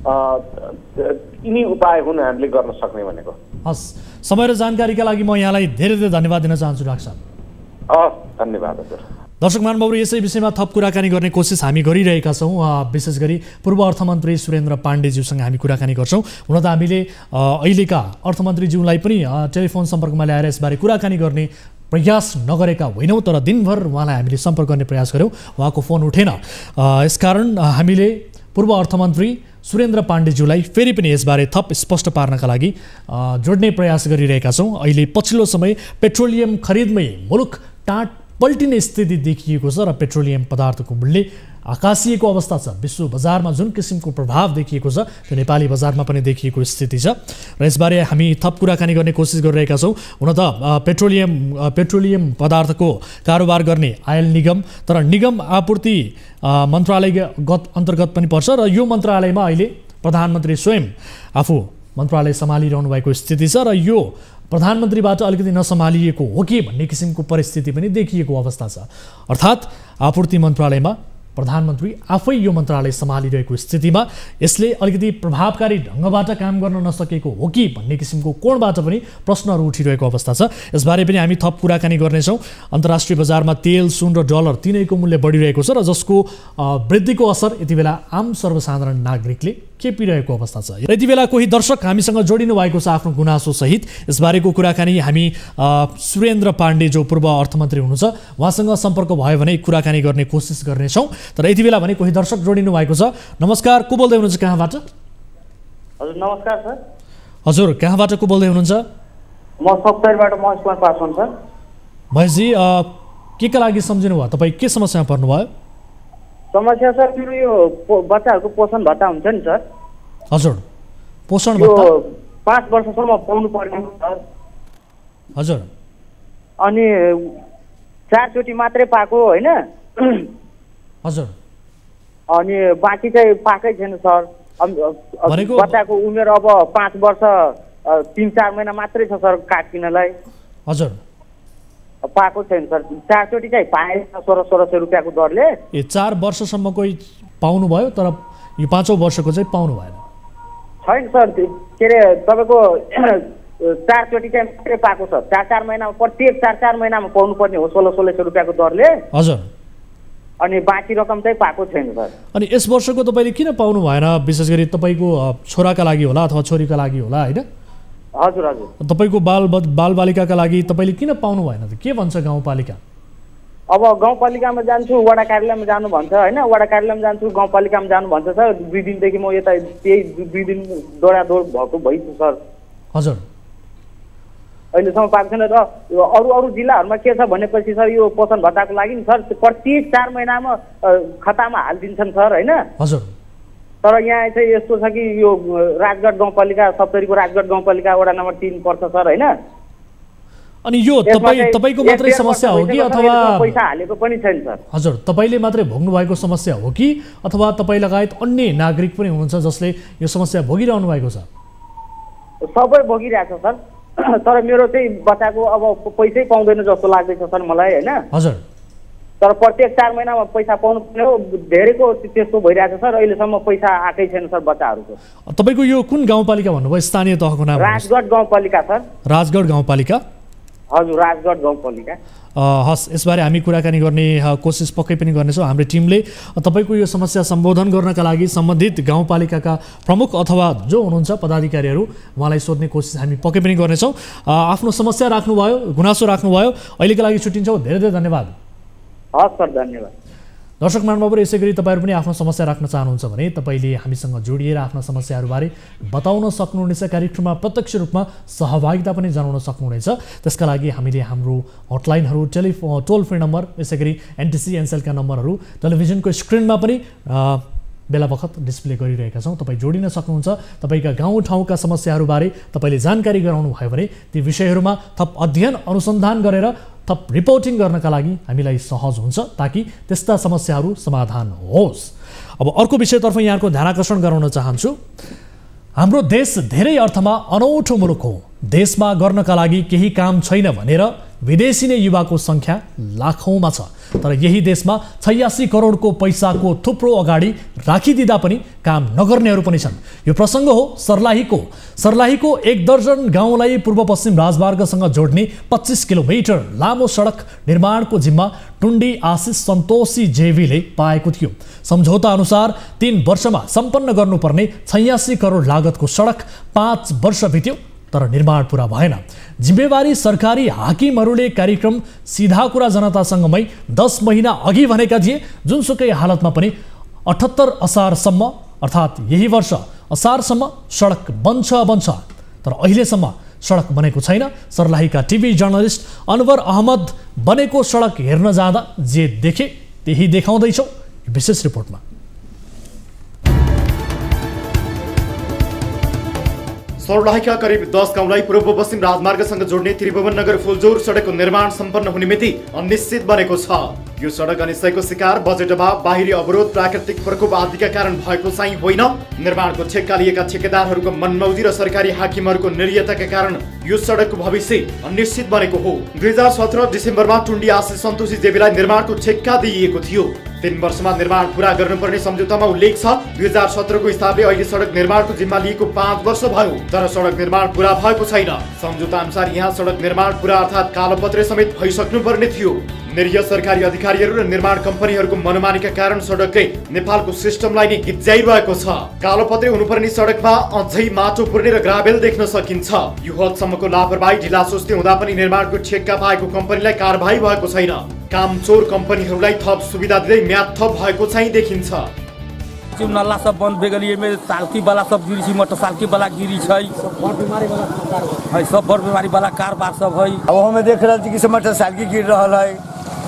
यिनी उपाय हुन् हामीले गर्न सक्ने भनेको। हस्, समय र जानकारीका लागि म यहाँलाई धेरै धेरै धन्यवाद दिन चाहन्छु डाक्टर साहब। धन्यवाद हजुर। दर्शक महानुभावहरू, यसै विषयमा थप कुराकानी गर्ने कोसिस हामी गरिरहेका छौँ। विशेष गरी पूर्व अर्थमन्त्री सुरेन्द्र पाण्डेज्यूसँग हामी कुराकानी गर्छौँ। हुन त हामीले अहिलेका अर्थमन्त्रीज्यूलाई पनि टेलिफोन सम्पर्कमा ल्याएर यसबारे कुराकानी गर्ने प्रयास नगरेका होइनौँ, तर दिनभर उहाँलाई हामीले सम्पर्क गर्ने प्रयास गऱ्यौँ, उहाँको फोन उठेन। यसकारण हामीले पूर्व अर्थमन्त्री सुरेन्द्र पाण्डेज्यूलाई फेरि पनि यसबारे थप स्पष्ट पार्नका लागि जोड्ने प्रयास गरिरहेका छौँ। अहिले पछिल्लो समय पेट्रोलियम खरिदमै मुलुक टाँट पल्टिने स्थिति देखिएको छ र पेट्रोलियम पदार्थको मूल्य आकाशिएको अवस्था छ। विश्व बजारमा जुन किसिमको प्रभाव देखिएको छ त्यो नेपाली बजारमा पनि देखिएको स्थिति छ र यसबारे हामी थप कुराकानी गर्ने कोसिस गरिरहेका छौँ। हुन त पेट्रोलियम पदार्थको कारोबार गर्ने आयल निगम, तर निगम आपूर्ति मन्त्रालयगत अन्तर्गत पनि पर्छ र यो मन्त्रालयमा अहिले प्रधानमन्त्री स्वयं आफू मन्त्रालय सम्हालिरहनु भएको स्थिति छ र यो प्रधानमन्त्रीबाट अलिकति नसम्हालिएको हो कि भन्ने किसिमको परिस्थिति पनि देखिएको अवस्था छ। अर्थात् आपूर्ति मन्त्रालयमा प्रधानमन्त्री आफै यो मन्त्रालय सम्हालिरहेको स्थितिमा यसले अलिकति प्रभावकारी ढङ्गबाट काम गर्न नसकेको हो कि भन्ने किसिमको कोणबाट पनि प्रश्नहरू उठिरहेको अवस्था छ। यसबारे पनि हामी थप कुराकानी गर्नेछौँ। अन्तर्राष्ट्रिय बजारमा तेल, सुन र डलर तिनैको मूल्य बढिरहेको छ र जसको वृद्धिको असर यति बेला आम सर्वसाधारण नागरिकले खेपिरहेको अवस्था छ। यति बेला कोही दर्शक हामीसँग जोडिनु भएको छ आफ्नो गुनासो सहित। यसबारेको कुराकानी हामी सुरेन्द्र पाण्डे जो पूर्व अर्थमन्त्री हुनुहुन्छ उहाँसँग सम्पर्क भयो भने कुराकानी गर्ने कोसिस गर्नेछौँ। तर यति बेला भने कोही दर्शक जोडिनु भएको छ। नमस्कार, को बोल्दै हुनुहुन्छ, कहाँबाट? हजुर नमस्कार सर। हजुर, कहाँबाट को बोल्दै हुनुहुन्छ? म सप्तरीबाट महेश कुमार पासवान सर। महेशजी, के का लागि सम्झिनु भयो? तपाईँ के समस्यामा पर्नुभयो? समस्या सर मेरो यो बच्चाहरूको पोषण भत्ता हुन्छ नि सर। हजुर, पोषण भत्ता 5 वर्षसम्म पाउनु पर्ने सर। हजुर, अनि 4 चोटि मात्रै पाएको होइन। हजुर, अनि बाँकी चाहिँ पाएकै छैन सर। बच्चाको उमेर अब 5 वर्ष 3-4 महिना मात्रै छ सर काटिनलाई। हजुर, पाएको छैन सर। 4 चोटि चाहिँ पाएँ 1600 रुपियाँको दरले। 4 वर्षसम्मको पाउनु भयो, तर यो 5औं वर्षको चाहिँ पाउनु भएन? छैन सर। के अरे तपाईँको 4 चोटि चाहिँ मात्रै पाएको छ। 4-4 महिनामा, प्रत्येक 4-4 महिनामा पाउनु पर्ने हो 1600 रुपियाँको दरले। हजुर, अनि बाँकी रकम चाहिँ पाएको छैन सर। अनि यस वर्षको तपाईँले किन पाउनु भएन? विशेष गरी तपाईँको छोराका लागि होला अथवा छोरीका लागि होला होइन? हजुर हजुर। तपाईँको बालबालिकाका लागि तपाईँले किन पाउनु भएन त? के भन्छ गाउँपालिका? अब गाउँपालिकामा जान्छु, वडा कार्यालयमा जानु भन्छ होइन। वडा कार्यालयमा जान्छु, गाउँपालिकामा जानु भन्छ सर। 2 दिनदेखि म यता त्यही 2 दिन दौडादौड भएको भइछु सर। हजुर, अहिलेसम्म पाएको छैन। र अरू जिल्लाहरूमा के छ भनेपछि सर यो पोषण भत्ताको लागि नि सर प्रत्येक 4 महिनामा खातामा हालिदिन्छन् सर होइन। हजुर, तर यहाँ चाहिँ यस्तो छ कि यो राजगढ गाउँपालिका सप्तरीको राजगढ गाउँपालिका वडा नम्बर 3 पर्छ सर हैन। अनि यो तपाईको मात्रै समस्या हो कि अथवा पैसा हालेको पनि छैन सर? हजुर, तपाईले मात्रै भोग्नु भएको समस्या हो कि अथवा तपाई लगायत अन्य नागरिक पनि हुनुहुन्छ जसले यो समस्या भोगिरहनु भएको छ? सबै भोगिरहेछ सर। तर मेरो चाहिँ बच्चाको अब पैसै पाउँदैन जस्तो लाग्दैछ सर मलाई हैन। हजुर, तर प्रत्येक 4 महिनामा पैसा पाउनु पर्ने हो, धेरैको त्यस्तो भइरहेछ सर। अहिलेसम्म पैसा आएकै छैन सर बच्चाहरूको। तपाईको यो कुन गाउँपालिका भन्नुभयो? स्थानीय तहको नाम? राजगढ गाउँपालिका सर। राजगढ गाउँपालिका? हजुर, राजगढ गाउँपालिका। हस्, यसबारे हामी कुराकानी गर्ने कोसिस पक्कै पनि गर्नेछौँ। हाम्रो टिमले तपाईँको यो समस्या सम्बोधन गर्नका लागि सम्बन्धित गाउँपालिकाका प्रमुख अथवा जो हुनुहुन्छ पदाधिकारीहरू उहाँलाई सोध्ने कोसिस हामी पक्कै पनि गर्नेछौँ। आफ्नो समस्या राख्नुभयो, गुनासो राख्नुभयो, अहिलेका लागि छुट्टिन्छौँ। धेरै धेरै धन्यवाद। हस् सर, धन्यवाद। दर्शक महानुभावहरू, यसै गरी तपाईँहरू पनि आफ्नो समस्या राख्न चाहनुहुन्छ भने तपाईँले हामीसँग जोडिएर आफ्ना समस्याहरूबारे बताउन सक्नुहुनेछ। कार्यक्रममा प्रत्यक्ष रूपमा सहभागिता पनि जनाउन सक्नुहुनेछ। त्यसका लागि हामीले हाम्रो हटलाइनहरू, टोल फ्री नम्बर, यसै गरी एनटिसी एनसेलका नम्बरहरू टेलिभिजनको स्क्रिनमा पनि बेला बखत डिस्प्ले गरिरहेका छौँ। तपाईँ जोडिन सक्नुहुन्छ। तपाईँका गाउँठाउँका समस्याहरूबारे तपाईँले जानकारी गराउनु भयो भने ती विषयहरूमा थप अध्ययन अनुसन्धान गरेर थप रिपोर्टिङ गर्नका लागि हामीलाई सहज हुन्छ, ताकि त्यस्ता समस्याहरू समाधान होस्। अब अर्को विषयतर्फ यहाँको ध्यानाकर्षण गराउन चाहन्छु। हाम्रो देश धेरै अर्थमा अनौठो मुलुक हो। देशमा गर्नका लागि केही काम छैन भनेर विदेशी नै युवाको सङ्ख्या लाखौँमा छ। तर यही देशमा 86 करोडको पैसाको थुप्रो अगाडि राखिदिँदा पनि काम नगर्नेहरू पनि छन्। यो प्रसङ्ग हो सर्लाहीको। सर्लाहीको 1 दर्जन गाउँलाई पूर्व पश्चिम राजमार्गसँग जोड्ने 25 किलोमिटर लामो सडक निर्माणको जिम्मा टुण्डी आशिष सन्तोषी जेवीले पाएको थियो। सम्झौता अनुसार 3 वर्षमा सम्पन्न गर्नुपर्ने 86 करोड लागतको सडक 5 वर्ष बित्यो, तर निर्माण पुरा भएन। जिम्मेवारी सरकारी हाकिमहरूले कार्यक्रम सिधा कुरा जनतासँगमै 10 महिना अघि भनेका थिए। जुनसुकै हालतमा पनि 78 असारसम्म अर्थात् यही वर्ष असारसम्म सडक बन्छ, तर अहिलेसम्म सडक बनेको छैन। सर्लाहीका टिभी जर्नलिस्ट अनवर अहमद बनेको सडक हेर्न जाँदा जे देखे त्यही देखाउँदैछौँ विशेष रिपोर्टमा। सर्लाहीका करिब 10 गाउँलाई पूर्व पश्चिम राजमार्गसँग जोड्ने त्रिभुवन नगर फुलजोर सडकको निर्माण सम्पन्न हुने मिति अनिश्चित बनेको छ। यो सडक अनिश्चयको शिकार बजेट अभाव, बाहिरी अवरोध, प्राकृतिक प्रकोप आदिका कारण भएको चाहिँ होइन। निर्माणको ठेक्का लिएका ठेकेदारहरूको मनमौजी र सरकारी हाकिमहरूको निर्यताका कारण यो सडकको भविष्य अनिश्चित बनेको हो। 2017 डिसेम्बरमा टुण्डी आशिष सन्तोषी जेवीलाई निर्माणको ठेक्का दिइएको थियो। 3 वर्षमा निर्माण पूरा गर्नुपर्ने सम्झौतामा उल्लेख छ। 2017 को हिसाबले अहिले सडक निर्माणको जिम्मा लिएको 5 वर्ष भयो, तर सडक निर्माण पूरा भएको छैन। सम्झौता अनुसार यहाँ सडक निर्माण पूरा अर्थात् कालोपत्रे समेत भइसक्नु पर्ने थियो। निरीह सरकारी अधिकारीहरू र निर्माण कम्पनीहरूको मनमानीका कारण सडककै नेपालको सिस्टमलाई नै गिज्जाइरहेको छ। कालोपत्रे हुनुपर्ने सडकमा अझै माटो पुर्ने र ग्राभेल देख्न सकिन्छ। यो हदसम्मको लापरवाही ढिलासुस्ती हुँदा पनि निर्माणको ठेक्का पाएको कम्पनीलाई कारबाही भएको छैन। कामचोर कम्पनीहरूलाई थप सुविधा दिँदै म्याद थप भएको चाहिँ देखिन्छ। नल्ला सब बंद भे गई में सालकी वाला सब गिरी छी, मोटरसाइकिल वाला गिरी छै, सब बड़ बीमारी वाला कारबार सब है। अब हमें देख रहे छी कि मोटरसाइकिल गिर रहा है,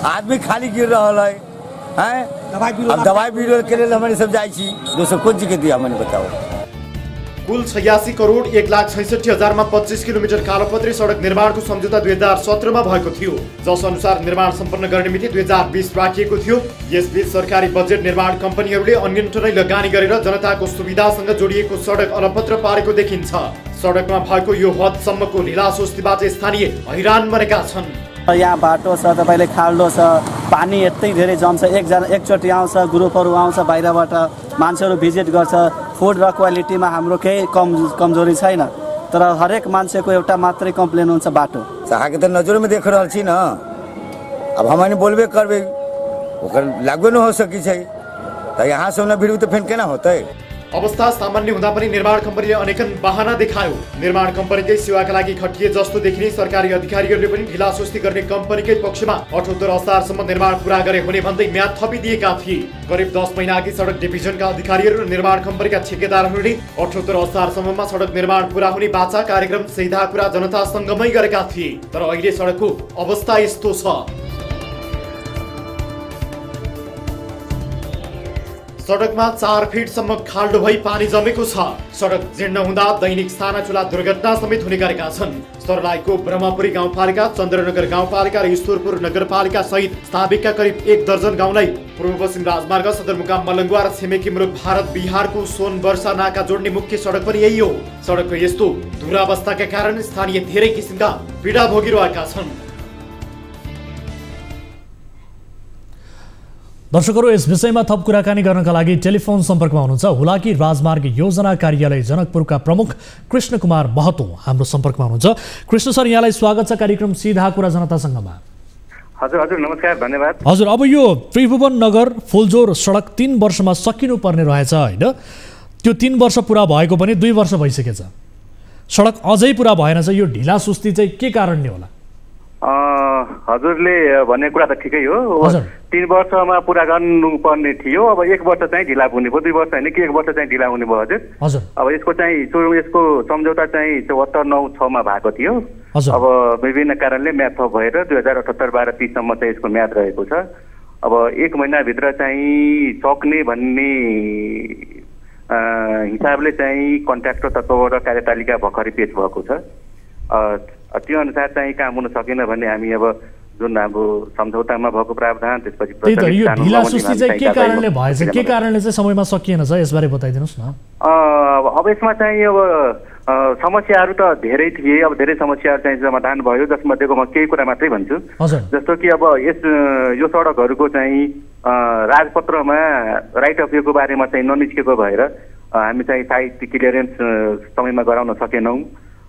आदमी खाली गिर रहा है, अब दवाई बीरो के लिए हमारे सब जाई छी। दोस्तों कौन चीज के दिया मैंने बताओ। कुल 86 करोड 1,66,000 में 25 किलोमिटर कालोपत्रे सडक निर्माणको सम्झौता 2017 मा भएको थियो, जस अनुसार निर्माण सम्पन्न गर्ने मिति 2020 राखिएको थियो। यसबीच सरकारी बजेट निर्माण कम्पनीहरूले अन्यन्त्र नै लगानी गरेर जनताको सुविधासँग जोडिएको सडक अलपत्र पारेको देखिन्छ। सडकमा भएको यो हदसम्मको ढिलासुस्तीबाट स्थानीय हैरान बनेका छन्। यहाँ बाटो छ, तपाईँले खाल्डो छ, पानी यतै धेरै जम्छ। एकचोटि आउँछ, ग्रुपहरू आउँछ बाहिरबाट, मान्छेहरू भिजिट गर्छ। फुड र क्वालिटीमा हाम्रो केही कमजोरी छैन, तर हरेक मान्छेको एउटा मात्रै कम्प्लेन हुन्छ बाटो। के तो नजर में देख रहा छी ना, अब हमने बोलबे करबे ओकर लागू न हो सकी छै, त यहाँ से न भिड़ू तो फिर केना होतै। अवस्था सामान्य हुँदा पनि निर्माण कम्पनीले अनेकन बहाना देखायो। निर्माण कम्पनीकै सेवाका लागि खटिए जस्तो देखिने सरकारी अधिकारीहरूले पनि ढिलासुस्ती गर्ने कम्पनीकै पक्षमा 78 असारसम्म निर्माण पूरा गरे हुने भन्दै म्याद थपिदिएका थिए। करिब 10 महिना अघि सडक डिभिजनका अधिकारीहरू र निर्माण कम्पनीका ठेकेदारहरूले 78 असारसम्ममा सडक निर्माण पूरा हुने बाचा कार्यक्रम सिधा कुरा जनतासँगमै गरेका थिए, तर अहिले सडकको अवस्था यस्तो छ। सडकमा 4 फिटसम्म खाल्डो भई पानी जमेको छ। सडक जीर्ण हुँदा दैनिक साना ठुला दुर्घटना समेत हुने गरेका छन्। सर्लाहीको ब्रह्मपुरी गाउँपालिका, चन्द्रनगर गाउँपालिका र ईश्वरपुर नगरपालिका सहित स्थापितका करिब 1 दर्जन गाउँलाई पूर्व पश्चिम राजमार्ग सदरमुकाम मलङ्गुवा र छिमेकी मुलुक भारत बिहारको सोन वर्षा नाका जोड्ने मुख्य सडक पनि यही हो। सडकको यस्तो दुरावस्थाका कारण स्थानीय धेरै किसिमका पीडा भोगिरहेका छन्। दर्शकहरू, यस विषयमा थप कुराकानी गर्नका लागि टेलिफोन सम्पर्कमा हुनुहुन्छ हुलाकी राजमार्ग योजना कार्यालय जनकपुरका प्रमुख कृष्ण कुमार महतो हाम्रो सम्पर्कमा हुनुहुन्छ। कृष्ण सर, यहाँलाई स्वागत छ कार्यक्रम सीधा कुरा जनतासँगमा। हजुर हजुर, नमस्कार, धन्यवाद। हजुर, अब यो त्रिभुवन नगर फुलजोर सडक 3 वर्षमा सकिनुपर्ने रहेछ होइन? त्यो 3 वर्ष पुरा भएको पनि 2 वर्ष भइसकेछ, सडक अझै पुरा भएन छ। यो ढिला सुस्ती चाहिँ के कारणले होला? हजुरले भन्ने कुरा त ठिकै हो। 3 वर्षमा पुरा गर्नुपर्ने थियो, अब 1 वर्ष चाहिँ ढिला हुने भयो। 2 वर्ष होइन कि 1 वर्ष चाहिँ ढिला हुने भयो। हजुर, अब यसको सम्झौता चाहिँ 74/9/6 मा भएको थियो। अब विभिन्न कारणले म्याद थप भएर 2078-12-30 चाहिँ यसको म्याद रहेको छ। अब 1 महिनाभित्र चाहिँ सक्ने भन्ने हिसाबले चाहिँ कन्ट्र्याक्टर तत्त्वबाट कार्यतालिका भर्खरै पेश भएको छ। त्यो अनुसार चाहिँ काम हुन सकेन भने हामी अब जुन हाम्रो सम्झौतामा भएको प्रावधान, त्यसपछि यो ढिला सुस्ती चाहिँ के कारणले भएछ, के कारणले चाहिँ समयमा सकिएन छ, यसबारे बताइदिनुहोस् न। अब यसमा चाहिँ अब समस्याहरू त धेरै थिए। अब धेरै समस्याहरू चाहिँ समाधान भयो, जसमध्येको म केही कुरा मात्रै भन्छु। जस्तो कि अब यो सडकहरूको चाहिँ राजपत्रमा राइट अफ वेको बारेमा चाहिँ ननिस्केको भएर हामी चाहिँ साइट क्लियरेन्स समयमा गराउन सकेनौँ।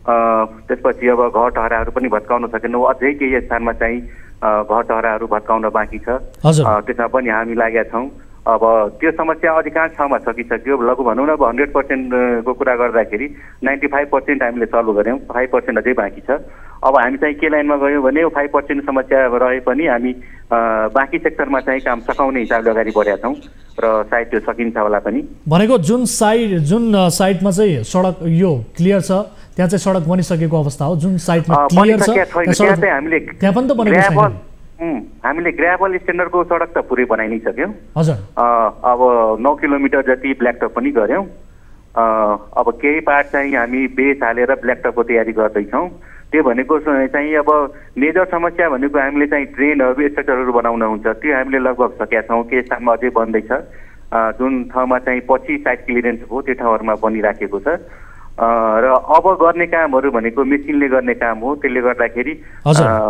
त्यसपछि अब घर टहराहरू पनि भत्काउन सकेनौँ। अझै केही स्थानमा चाहिँ घर टहराहरू भत्काउन बाँकी छ, त्यसमा पनि हामी लागेका छौँ। अब त्यो समस्या अधिकांश ठाउँमा सकिसक्यो। लगभग भनौँ न, अब 100% को कुरा गर्दाखेरि 95% हामीले सल्भ गऱ्यौँ, 5% अझै बाँकी छ। अब हामी चाहिँ के लाइनमा गयौँ भने 5% समस्या रहे पनि हामी बाँकी सेक्टरमा चाहिँ काम सकाउने हिसाबले अगाडि बढेका छौँ र सायद त्यो सकिन्छ होला पनि। भनेको जुन साइडमा चाहिँ सडक यो क्लियर छ, त्यहाँ चाहिँ सडक बनिसकेको अवस्था हो। जुन साइडमा क्लियर छ त्यहाँ पनि त बनेको छैन। हामीले ग्राभल स्ट्यान्डर्डको सडक त पुरै बनाइ नै सक्यौँ। हजुर, अब 9 किलोमिटर जति ब्ल्याकटप पनि गऱ्यौँ। अब केही पार्ट चाहिँ हामी बेस हालेर ब्ल्याकटपको तयारी गर्दैछौँ। त्यो भनेको चाहिँ अब मेजर समस्या भनेको हामीले चाहिँ ड्रेनहरू, स्ट्रक्चरहरू बनाउन हुन्छ। त्यो हामीले लगभग सकेका छौँ, केही स्थानमा अझै बन्दैछ। जुन ठाउँमा चाहिँ पछि साइड क्लियरेन्स हो त्यो ठाउँहरूमा बनिराखेको छ। र अब गर्ने कामहरू भनेको मेसिनले गर्ने काम हो। त्यसले गर्दाखेरि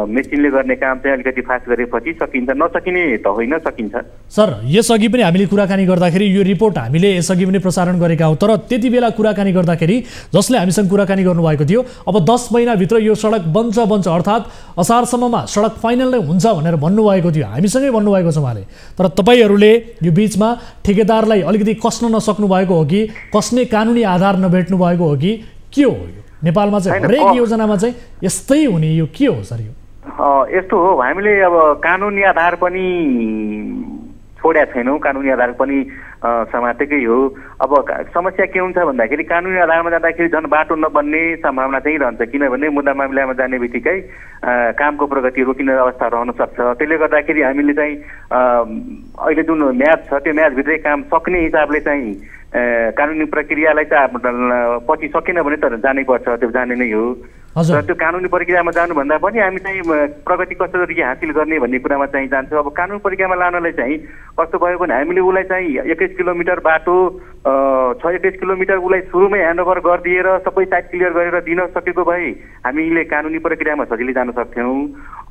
मेसिनले गर्ने काम चाहिँ अलिकति फास्ट गरेपछि सकिन्छ, नसकिने त होइन, सकिन्छ। सर, यसअघि पनि हामीले कुराकानी गर्दाखेरि यो रिपोर्ट हामीले यसअघि पनि प्रसारण गरेका हौँ, तर त्यति बेला कुराकानी गर्दाखेरि जसले हामीसँग कुराकानी गर्नुभएको थियो अब 10 महिनाभित्र यो सडक बन्छ अर्थात् असारसम्ममा सडक फाइनल नै हुन्छ भनेर भन्नुभएको थियो, हामीसँगै भन्नुभएको छ उहाँले। तर तपाईँहरूले यो बिचमा ठेकेदारलाई अलिकति कस्न नसक्नु भएको हो कि कस्ने कानुनी आधार नभेट्नु भएको हो कि के हो? यो नेपालमा चाहिँ हरेक योजनामा चाहिँ यस्तै हुने, यो के हो सर? यो यस्तो हो, हामीले अब कानुनी आधार पनि छोडेका छैनौँ, कानुनी आधार पनि समातेकै हो। अब समस्या के हुन्छ भन्दाखेरि कानुनी आधारमा जाँदाखेरि झन् बाटो नबन्ने सम्भावना चाहिँ रहन्छ, किनभने मुद्दा मामिलामा जाने बित्तिकै कामको प्रगति रोकिने अवस्था रहन सक्छ। त्यसले गर्दाखेरि हामीले चाहिँ अहिले जुन म्याद छ त्यो म्यादभित्रै काम सक्ने हिसाबले चाहिँ कानुनी प्रक्रियालाई चाहिँ पछि सकेन भने त जानै पर्छ, त्यो जाने नै हो। र त्यो कानुनी प्रक्रियामा जानुभन्दा पनि हामी चाहिँ प्रगति कसरी हासिल गर्ने भन्ने कुरामा चाहिँ जान्छौँ। अब कानुनी प्रक्रियामा लानलाई चाहिँ कस्तो भयो भने हामीले उसलाई चाहिँ 21 किलोमिटर बाटो 21 किलोमिटर उसलाई सुरुमै ह्यान्डओभर गरिदिएर सबै साइड क्लियर गरेर दिन सकेको भए हामीले कानुनी प्रक्रियामा सजिलै जान सक्थ्यौँ।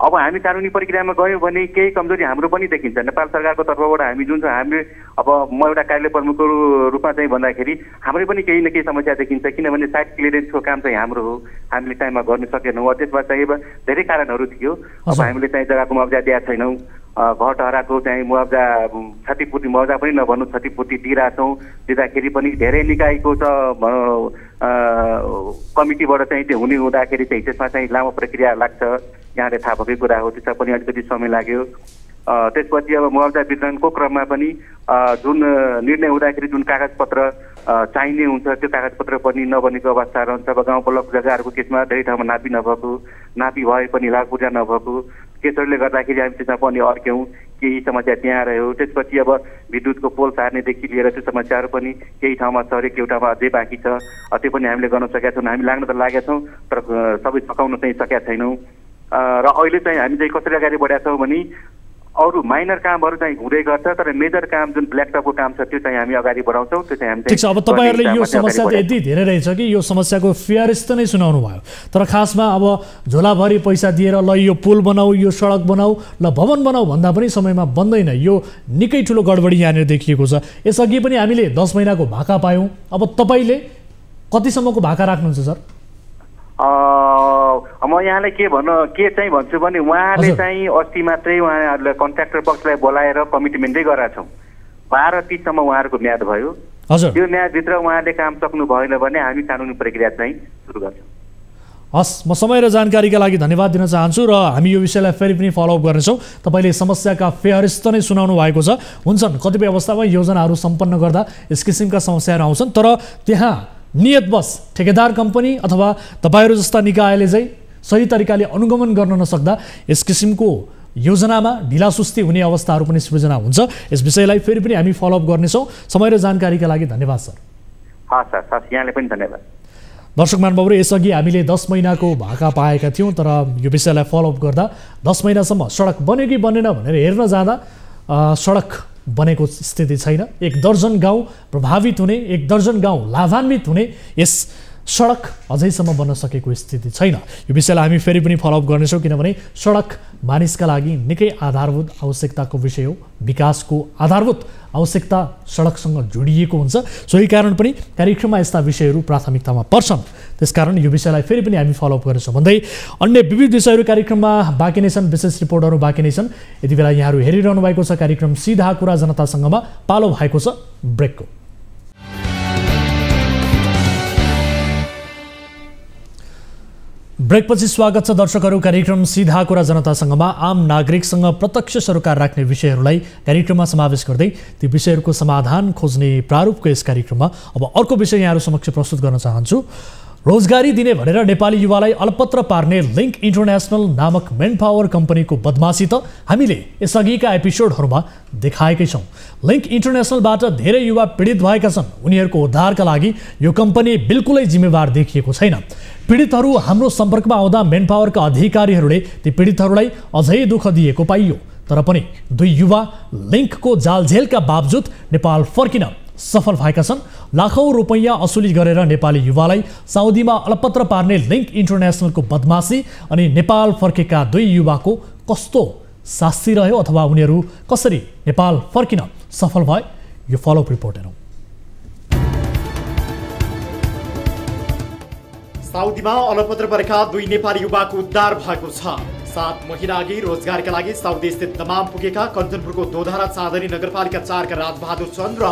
अब हामी कानुनी प्रक्रियामा गयौँ भने केही कमजोरी हाम्रो पनि देखिन्छ। नेपाल सरकारको तर्फबाट हामी जुन छ, हामीले अब म एउटा कार्यालय प्रमुखको रूपमा चाहिँ भन्दाखेरि हाम्रो पनि केही न केही समस्या देखिन्छ, किनभने साइड क्लियरेन्सको काम चाहिँ हाम्रो हो, हामीले टाइममा गर्नु सकेनौँ। त्यसमा चाहिँ धेरै कारणहरू थियो। अब हामीले चाहिँ जग्गाको मुआवजा दिएका छैनौँ, घर टहराको चाहिँ मुआवजा क्षतिपूर्ति मुआवजा पनि नभन्नु क्षतिपूर्ति दिइरहेछौँ। दिँदाखेरि पनि धेरै निकायको त कमिटीबाट चाहिँ त्यो हुने हुँदाखेरि चाहिँ त्यसमा चाहिँ लामो प्रक्रिया लाग्छ, यहाँले थाहा भएकै कुरा हो। त्यसमा पनि अलिकति समय लाग्यो। त्यसपछि अब मुआवजा वितरणको क्रममा पनि जुन निर्णय हुँदाखेरि जुन कागजपत्र चाहिने हुन्छ त्यो कागजपत्र पनि नबनेको अवस्था रहन्छ। अब गाउँ ब्लक जग्गाहरूको केसमा धेरै ठाउँमा नापी नभएको, नापी भए पनि लाभ पूर्जा नभएको केसहरूले गर्दाखेरि हामी त्यसमा पनि अड्क्यौँ। केही समस्या त्यहाँ रह्यो। त्यसपछि अब विद्युतको पोल सार्नेदेखि लिएर त्यो समस्याहरू पनि केही ठाउँमा सरे, केही ठाउँमा अझै बाँकी छ। त्यो पनि हामीले गर्न सकेका छौँ। हामी लाग्न त लागेका छौँ तर सबै सकाउन चाहिँ सकेका छैनौँ। र अहिले चाहिँ हामी चाहिँ कसरी अगाडि बढेका छौँ भने अरू माइनर कामहरू चाहिँ हुँदै गर्छ तर मेजर काम जुन ब्ल्याकटपको काम छ त्यो चाहिँ हामी अगाडि बढाउँछौँ। त्यो चाहिँ हामी ठिक छ। अब तपाईँहरूले यो समस्या त यति धेरै रहेछ कि यो समस्याको फेयरिस्ट नै सुनाउनु भयो, तर खासमा अब झोलाभरि पैसा दिएर ल यो पुल बनाऊ, यो सडक बनाऊ, ल भवन बनाऊ भन्दा पनि समयमा बन्दैन। यो निकै ठुलो गडबडी यहाँनिर देखिएको छ। यसअघि पनि हामीले 10 महिनाको भाका पायौँ। अब तपाईँले कतिसम्मको भाका राख्नुहुन्छ सर? म यहाँलाई के चाहिँ भन्छु भने उहाँले चाहिँ अस्ति मात्रै उहाँहरूले कन्ट्र्याक्टर पक्षलाई बोलाएर कमिटमेन्टै गराएको छौँ। 12-30सम्म उहाँहरूको म्याद भयो। त्यो म्यादभित्र उहाँले काम सक्नु भएन भने हामी कानुनी प्रक्रिया चाहिँ सुरु गर्छौँ। हस्, म समय र जानकारीका लागि धन्यवाद दिन चाहन्छु र हामी यो विषयलाई फेरि पनि फलोअप गर्नेछौँ। तपाईँले समस्याका फेयरिस्ट नै सुनाउनु भएको छ। हुन्छन् कतिपय अवस्थामा योजनाहरू सम्पन्न गर्दा यस किसिमका समस्याहरू आउँछन्, तर त्यहाँ नियतवश ठेकेदार कम्पनी अथवा तपाईँहरू जस्ता निकायले चाहिँ सही तरिकाले अनुगमन गर्न नसक्दा यस किसिमको योजनामा ढिलासुस्ती हुने अवस्थाहरू पनि सृजना हुन्छ। यस विषयलाई फेरि पनि हामी फलोअप गर्नेछौँ। समय र जानकारीका लागि धन्यवाद सर। हस् सर, यहाँले पनि धन्यवाद। दर्शक महानुभावहरू, यसअघि हामीले 10 महिनाको भाका पाएका थियौँ, तर यो विषयलाई फलोअप गर्दा 10 महिनासम्म सडक बन्यो कि बनेन भनेर हेर्न जाँदा सडक बनेको स्थिति छैन। 1 दर्जन गाउँ प्रभावित हुने, 1 दर्जन गाउँ लाभान्वित हुने यस सडक अझैसम्म बन्न सकेको स्थिति छैन। यो विषयलाई हामी फेरि पनि फलोअप गर्नेछौँ, किनभने सडक मानिसका लागि निकै आधारभूत आवश्यकताको विषय हो। विकासको आधारभूत आवश्यकता सडकसँग जोडिएको हुन्छ। सोही कारण पनि कार्यक्रममा यस्ता विषयहरू प्राथमिकतामा पर्छन्। त्यसकारण यो विषयलाई फेरि पनि हामी फलोअप गर्नेछौँ भन्दै अन्य विविध विषयहरू कार्यक्रममा बाँकी नै छन्, विशेष रिपोर्टहरू बाँकी नै छन्। यति बेला यहाँहरू हेरिरहनु भएको छ कार्यक्रम सीधा कुरा जनतासँगमा। पालो भएको छ ब्रेकको। ब्रेकपछि स्वागत छ दर्शकहरू। कार्यक्रम सीधा कुरा जनतासँगमा आम नागरिकसँग प्रत्यक्ष सरोकार राख्ने विषयहरूलाई कार्यक्रममा समावेश गर्दै ती विषयहरूको समाधान खोज्ने प्रारूपको यस कार्यक्रममा अब अर्को विषय यहाँहरू समक्ष प्रस्तुत गर्न चाहन्छु। रोजगारी दिने भनेर नेपाली युवालाई अलपत्र पार्ने लिङ्क इन्टरनेसनल नामक मेन पावर कम्पनीको बदमासी त हामीले यसअघिका एपिसोडहरूमा देखाएकै छौँ। लिङ्क इन्टरनेसनलबाट धेरै युवा पीडित भएका छन्। उनीहरूको उद्धारका लागि यो कम्पनी बिल्कुलै जिम्मेवार देखिएको छैन। पीडितहरू हाम्रो सम्पर्कमा आउँदा मेन पावरका अधिकारीहरूले ती पीडितहरूलाई अझै दुःख दिएको पाइयो। तर पनि 2 युवा लिङ्कको जालझेलका बावजुद नेपाल फर्किन सफल भएका छन्। लाखौं रुपैयाँ असुली गरेर नेपाली युवालाई साउदीमा अलपत्र पार्ने लिङ्क इन्टरनेसनलको बदमासी अनि नेपाल फर्केका 2 युवाको कस्तो शास्ति रह्यो अथवा उनीहरू कसरी नेपाल फर्किन सफल भए, यो फलोअप रिपोर्ट हेरौँ। साउदीमा अलपत्र परेका 2 नेपाली युवाको उद्धार भएको छ। 7 महिना अघि रोजगारका लागि साउदी स्थित दमाम पुगेका कञ्चनपुरको दोधारा चाँदनी नगरपालिका 4 का राजबहादुर चन्द र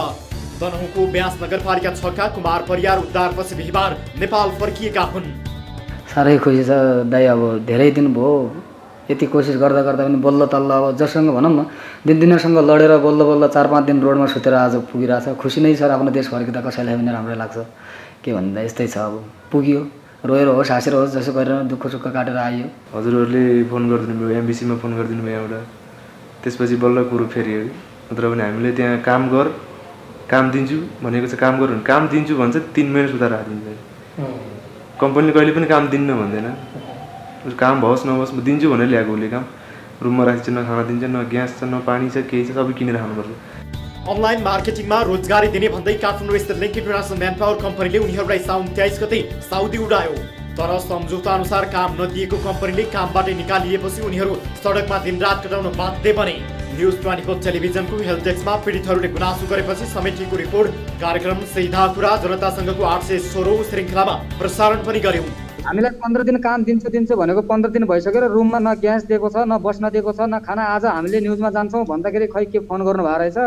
तनहुँको ब्यास नगरपालिका 6 का कुमार परियार उद्धारपछि बिहिबार नेपाल फर्किएका हुन्। साह्रै खुसी छ दाइ। अब धेरै दिन भयो यति कोसिस गर्दा गर्दा पनि बल्ल तल्ल अब जससँग भनौँ न दिनदिनैसँग लडेर बल्ल बल्ल 4-5 दिन रोडमा सुतेर आज पुगिरहेछ। खुसी नै छ। आफ्नो देश फर्किँदा कसैलाई पनि राम्रै लाग्छ। के भन्दा यस्तै छ। अब पुग्यो, रोएर होस् हाँसेर होस् जसो गरेर दुःख सुख काटेर आइयो। हजुरहरूले फोन गरिदिनु भयो, एमबिसीमा फोन गरिदिनु भयो एउटा, त्यसपछि बल्ल कुरो फेरियो। नत्र भने हामीले त्यहाँ काम दिन्छु भनेको छ, काम गर्नु काम दिन्छु भन्छ, 3 महिना सुधार हालिदिन्छ। कम्पनीले कहिले पनि काम दिन्न भन्दैन। काम भओस् नहोस् म दिन्छु भनेर ल्याएको उसले काम। रुममा राखिन्छ, न खाना दिन्छ, न ग्यास छ, न पानी छ, केही छ, सबै किनेर खानुपर्छ। अनलाइन मार्केटिङमा रोजगारी दिने भन्दै काठमाडौँ स्थित लिङ्क इन्टरनेसनल म्यान पावर कम्पनीले उनीहरूलाई साउन 23 गते साउदी उडायो। तर सम्झौता अनुसार काम नदिएको कम्पनीले कामबाट निकालिएपछि उनीहरू सडकमा दिनरात कटाउन बाध्य बने। न्युज 24 टेलिभिजनको हेल्प डेस्कमा पीडितहरूले गुनासो गरेपछि समेटिएको रिपोर्ट कार्यक्रम सीधा कुरा जनतासँगको 816औं श्रृङ्खलामा प्रसारण पनि गर्यौं। हामीलाई 15 दिन काम दिन्छु भनेको 15 दिन भइसकेर रुममा न ग्यास दिएको छ, न बस्न दिएको छ, न खाना। आज हामीले न्युजमा जान्छौँ भन्दाखेरि खै के फोन गर्नु भएको रहेछ,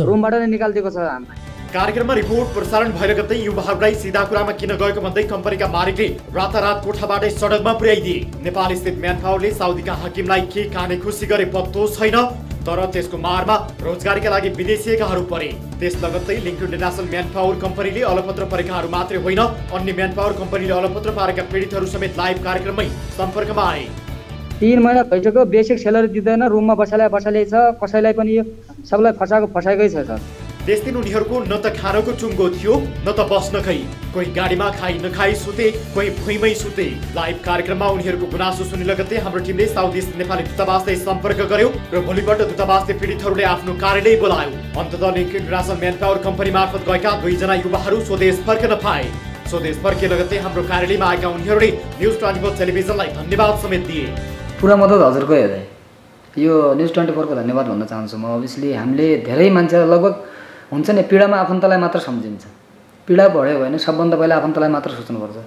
रुमबाट नै निकालिदिएको छ हामीलाई। कार्यक्रममा रिपोर्ट प्रसारण भएर गत्तै युवाहरूलाई सीधा कुरामा किन गएको भन्दै कम्पनीका मालिकले रातारात कोठाबाटै सडकमा पुर्याइदिए। नेपाल स्थित म्यान पावरले साउदीका हाकिमलाई के काने खुसी गरे पत्तो छैन, तर त्यसको मारमा रोजगारीका लागि विदेशीकाहरू परे। त्यस लगत्तै लिङ्क इन्टरनेसनल म्यान पावर कम्पनीले अलपत्र परेकाहरू मात्रै होइन, अन्य म्यान पावर कम्पनीले अलपत्र पारेका पीडितहरू समेत लाइभ कार्यक्रममै सम्पर्कमा आए। 3 महिना भइसक्यो बेसिक स्यालेरी दिँदैन रुममा बसाले छ कसैलाई पनि यो सबलाई फसाएकै छ सर त्यस दिन उनीहरूको न त खानको चुङ्गो थियो न त बस्नकै कोही गाडीमा खाई नखाई सुते कोही भुइँमै सुते लाइभ कार्यक्रममा उनीहरूको गुनासो सुनि लगत्तै हाम्रो टिमले साउथ इस्ट नेपाली दूतावासलाई सम्पर्क गर्यो र भोलिपल्ट दूतावासले पीडितहरूले आफ्नो कार्यालय बोलायो अन्ततः link international man power company मार्फत गएका 2 जना युवाहरू स्वदेश फर्कन पाए स्वदेश फर्किए लगत्तै हाम्रो कार्यालयमा आएका उनीहरूले न्युज 24 टेलिभिजनलाई धन्यवाद समेत दिए पुरा मद्दत हजुरको हेर्दै यो न्युज 24 को धन्यवाद भन्न चाहन्छु म अभियसली हामीले धेरै मान्छे लगभग हुन्छ नि पीडामा आफन्तलाई मात्र सम्झिन्छ पीडा बढ्यो भने सबभन्दा पहिला आफन्तलाई मात्र सोच्नुपर्छ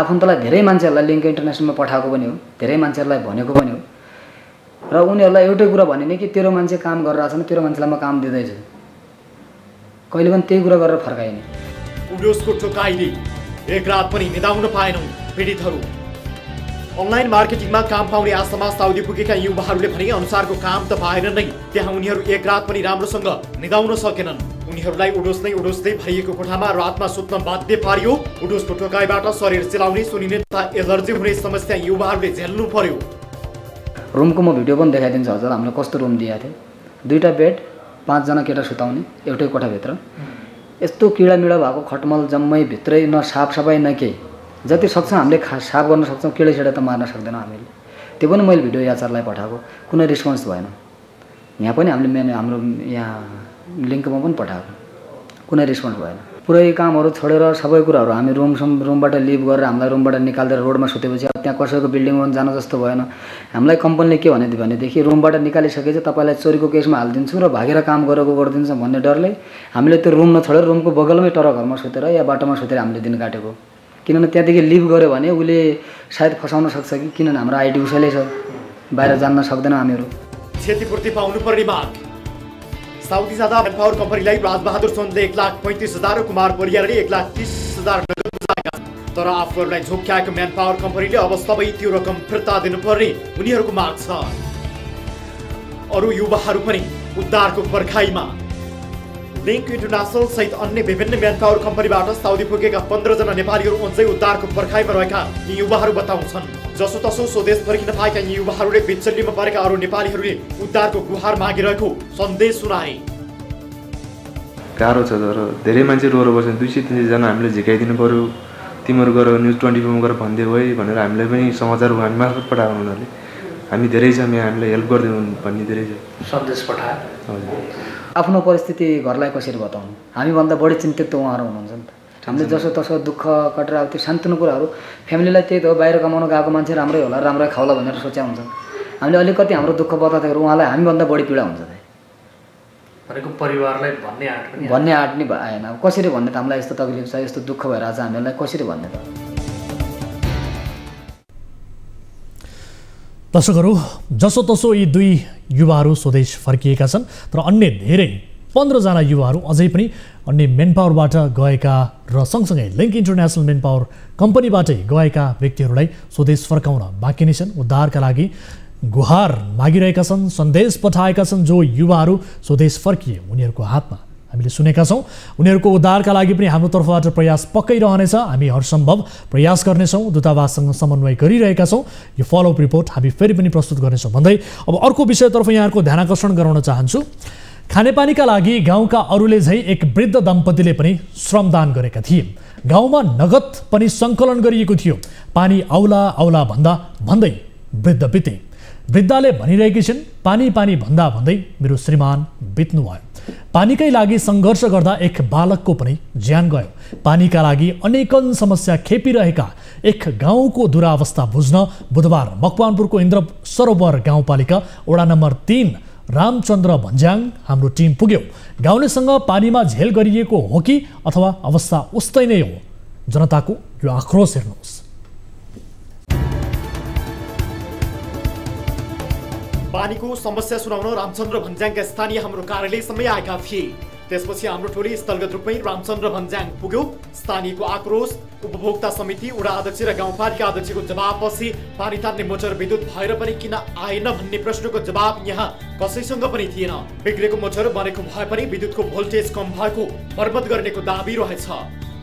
आफन्तलाई धेरै मान्छेहरूलाई लिङ्क इन्टरनेसनलमा पठाएको पनि हो धेरै मान्छेहरूलाई भनेको पनि हो र उनीहरूलाई एउटै कुरा भनिने कि तेरो मान्छे काम गरिरहेछ नि तेरो मान्छेलाई म काम दिँदैछु कहिले पनि त्यही कुरा गरेर फर्काइने उडोसको टोकाइले एक रात पनि निदाउन पाएनौँ पीडितहरू अनलाइन मार्केटिङमा काम पाउने आशामा साउदी पुगेका युवाहरूले भने अनुसारको काम त पाएन नै त्यहाँ उनीहरू एक रात पनि राम्रोसँग निदाउन सकेनन् उनीहरूलाई उडोस नै भरिएको कोठामा रातमा सुत्न बाध्य पारियो उडोसको टोकाइबाट शरीर चिलाउने सुनिने तथा एलर्जी हुने समस्या युवाहरूले झेल्नु पर्यो रुमको म भिडियो पनि देखाइदिन्छु हजुर हामीले कस्तो रुम दिएको थियो 2टा बेड 5 जना केटा सुताउने एउटै कोठाभित्र यस्तो किडामिडा भएको खटमल जम्मै भित्रै न साफ सफाइ न केही जति सक्छ हामीले साफ गर्न सक्छौँ किडा छिडा त मार्न सक्दैनौँ हामीले त्यो पनि मैले भिडियो याचारलाई पठाएको कुनै रिस्पोन्स भएन यहाँ पनि हामीले हाम्रो यहाँ लिङ्कमा पनि पठाएको कुनै रिस्पोन्स भएन पुरै कामहरू छोडेर सबै कुराहरू हामी रुमबाट लिभ गरेर हामीलाई रुमबाट निकालेर रोडमा सुतेपछि अब त्यहाँ कसैको बिल्डिङमा जान जस्तो भएन हामीलाई कम्पनीले के भनेदेखि रुमबाट निकालिसकेपछि तपाईँलाई चोरीको केसमा हालिदिन्छु र भागेर काम गरेको गरिदिन्छ भन्ने डरले हामीले त्यो रुम नछोडेर रुमको बगलमै टर घरमा सुतेर या बाटोमा सुतेर हामीले दिन काटेको किनभने त्यहाँदेखि लिभ गऱ्यो भने उसले सायद फसाउन सक्छ कि किनभने हाम्रो आइडी उसैले छ बाहिर जान्न सक्दैन हामीहरू क्षतिपूर्ति पाउनु पर्ने माग साउदी जाँदा म्यान पावर कम्पनीलाई राजबहादुर चन्दले 1,35,000 र कुमार परियारले 1,30,000 नगद बुझाएका तर आफूहरूलाई झोक्याएको म्यान पावर कम्पनीले अब सबै त्यो रकम फिर्ता दिनुपर्ने उनीहरूको माग छ अरू युवाहरू पनि उद्धारको पर्खाइमा लिङ्क इन्टरनेसनल सहित अन्य विभिन्न म्यान पावर कम्पनीबाट साउदी पुगेका 15 जना नेपालीहरू अझै उद्धारको पर्खाइमा रहेका यी युवाहरू बताउँछन् जसोतसो स्वदेश फर्किन पाएका यी युवाहरूले बिचल्लीमा परेका अरू नेपालीहरूले उद्धारको गुहार मागिरहेको सन्देश सुनाए गाह्रो छ तर धेरै मान्छे रोएर बस्छन् 200-300 जना हामीले झिकाइदिनु पर्यो तिमीहरू गएर न्युज 24 मा गएर भनिदियो है भनेर हामीलाई पनि समाचार हामी मार्फत पठाएको उनीहरूले हामी धेरै छ यहाँ हामीलाई हेल्प गरिदिनु भन्ने धेरै छ सन्देश पठाए हजुर आफ्नो परिस्थिति घरलाई कसरी बताउनु हामीभन्दा बढी चिन्तित त उहाँहरू हुनुहुन्छ नि त हामीले जसो तसो दुःख कटेर अब त्यो सान्तुनो कुराहरू फ्यामिलीलाई त्यही त हो बाहिर कमाउन गएको मान्छे राम्रै होला राम्रै खाउला भनेर सोच्या हुन्छ हामीले अलिकति हाम्रो दुःख बताउँदाखेरि उहाँलाई हामीभन्दा बढी पीडा हुन्छ भनेको परिवारलाई भन्ने आँट नि आएन अब कसरी भन्ने त हामीलाई यस्तो तकलिफ छ यस्तो दुःख भइरहेको छ हामीलाई कसरी भन्ने त दर्शकहरू जसोतसो यी 2 युवाहरू स्वदेश फर्किएका छन् तर अन्य धेरै 15 जना युवाहरू अझै पनि अन्य मेन पावरबाट गएका र सँगसँगै लिङ्क इन्टरनेसनल मेन पावर कम्पनीबाटै गएका व्यक्तिहरूलाई स्वदेश फर्काउन बाँकी नै छन् उद्धारका लागि गुहार मागिरहेका छन् सन्देश पठाएका छन् जो युवाहरू स्वदेश फर्किए उनीहरूको हातमा हामीले सुनेका छौँ उनीहरूको उद्धारका लागि पनि हाम्रो तर्फबाट प्रयास पक्कै रहनेछ हामी हरसम्भव प्रयास गर्नेछौँ दूतावाससँग समन्वय गरिरहेका छौँ यो फलोअप रिपोर्ट हामी फेरि पनि प्रस्तुत गर्नेछौँ भन्दै अब अर्को विषयतर्फ यहाँहरूको ध्यानाकर्षण गराउन चाहन्छु खानेपानीका लागि गाउँका अरूले झै एक वृद्ध दम्पतिले पनि श्रमदान गरेका थिए गाउँमा नगद पनि सङ्कलन गरिएको थियो पानी आउला आउला भन्दै वृद्ध बिते वृद्धाले भनिरहेकी छिन् पानी पानी भन्दा भन्दै मेरो श्रीमान बित्नुभयो पानीकै लागि सङ्घर्ष गर्दा एक बालकको पनि ज्यान गयो पानीका लागि अनेकन समस्या खेपिरहेका एक गाउँको दुरावस्था बुझ्न बुधबार मकवानपुरको इन्द्र सरोवर गाउँपालिका वडा नम्बर 3 रामचन्द्र भन्ज्याङ हाम्रो टिम पुग्यो गाउँलेसँग पानीमा झेल गरिएको हो कि अथवा अवस्था उस्तै नै हो जनताको यो आक्रोश हेर्नुहोस् पानीको समस्या सुनाउन रामचन्द्र भन्ज्याङका स्थानीय हाम्रो कार्यालयसम्मै आएका थिए त्यसपछि हाम्रो टोली स्थलगत रूपमै रामचन्द्र भन्ज्याङ पुग्यो स्थानीयको आक्रोश उपभोक्ता समिति वडा अध्यक्ष र गाउँपालिका अध्यक्षको जवाबपछि पानी तान्ने मोटर विद्युत भएर पनि किन आएन भन्ने प्रश्नको जवाब यहाँ कसैसँग पनि थिएन बिग्रेको मोटर बनेको भए पनि विद्युतको भोल्टेज कम भएको मर्मत गर्नेको दाबी रहेछ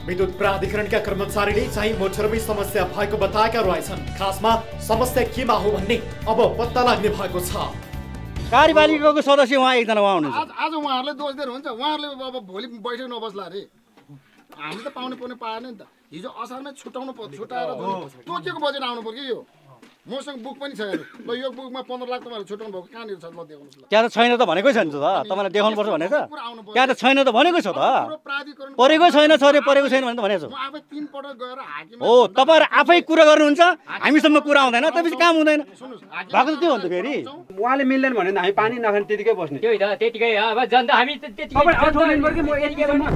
विद्युत प्राधिकरणका कर्मचारीले चाहिँ मोटरमै समस्या भएको बताएका रहेछन्। खासमा समस्या केमा हो भन्ने अब पत्ता लाग्ने भएको छ। कार्यपालिकाको सदस्य उहाँ एकजना उहाँ हुनुहुन्छ। आज उहाँहरूले दोष दिएर हुन्छ, उहाँहरूले अब भोलि बैठक नबस्ला अरे। हामी त पाउने पाएन नि त। हिजो असारमै छुटाएर तोकेको बजेट आउनु पर्यो यो। मसँग बुक पनि छैन। ल यो बुकमा 15 लाख तपाईहरुले छुटाउनु भएको कहाँनिर छ म देखाउनुस् ल। त्यहाँ त छैन त भनेकै छैन त। तपाईले देखाउनुपर्छ भनेको छ। त्यहाँ त छैन त भनेको छ त। परेको छैन छरे परेको छैन भनेर भनेको छ। म आफै 3 पटक गएर हाकिम हो तपाईहरु आफै कुरा गर्नुहुन्छ, हामीसम्म कुरा आउँदैन, त्यसपछि काम हुँदैन। भएको त त्यो हो नि त फेरि। उहाँले मिल्दैन भने हामी पानी नखाने त्यतिकै बस्ने। त्यही त त्यतिकै अब जनता हामी त्यतिकै म यतिकैमा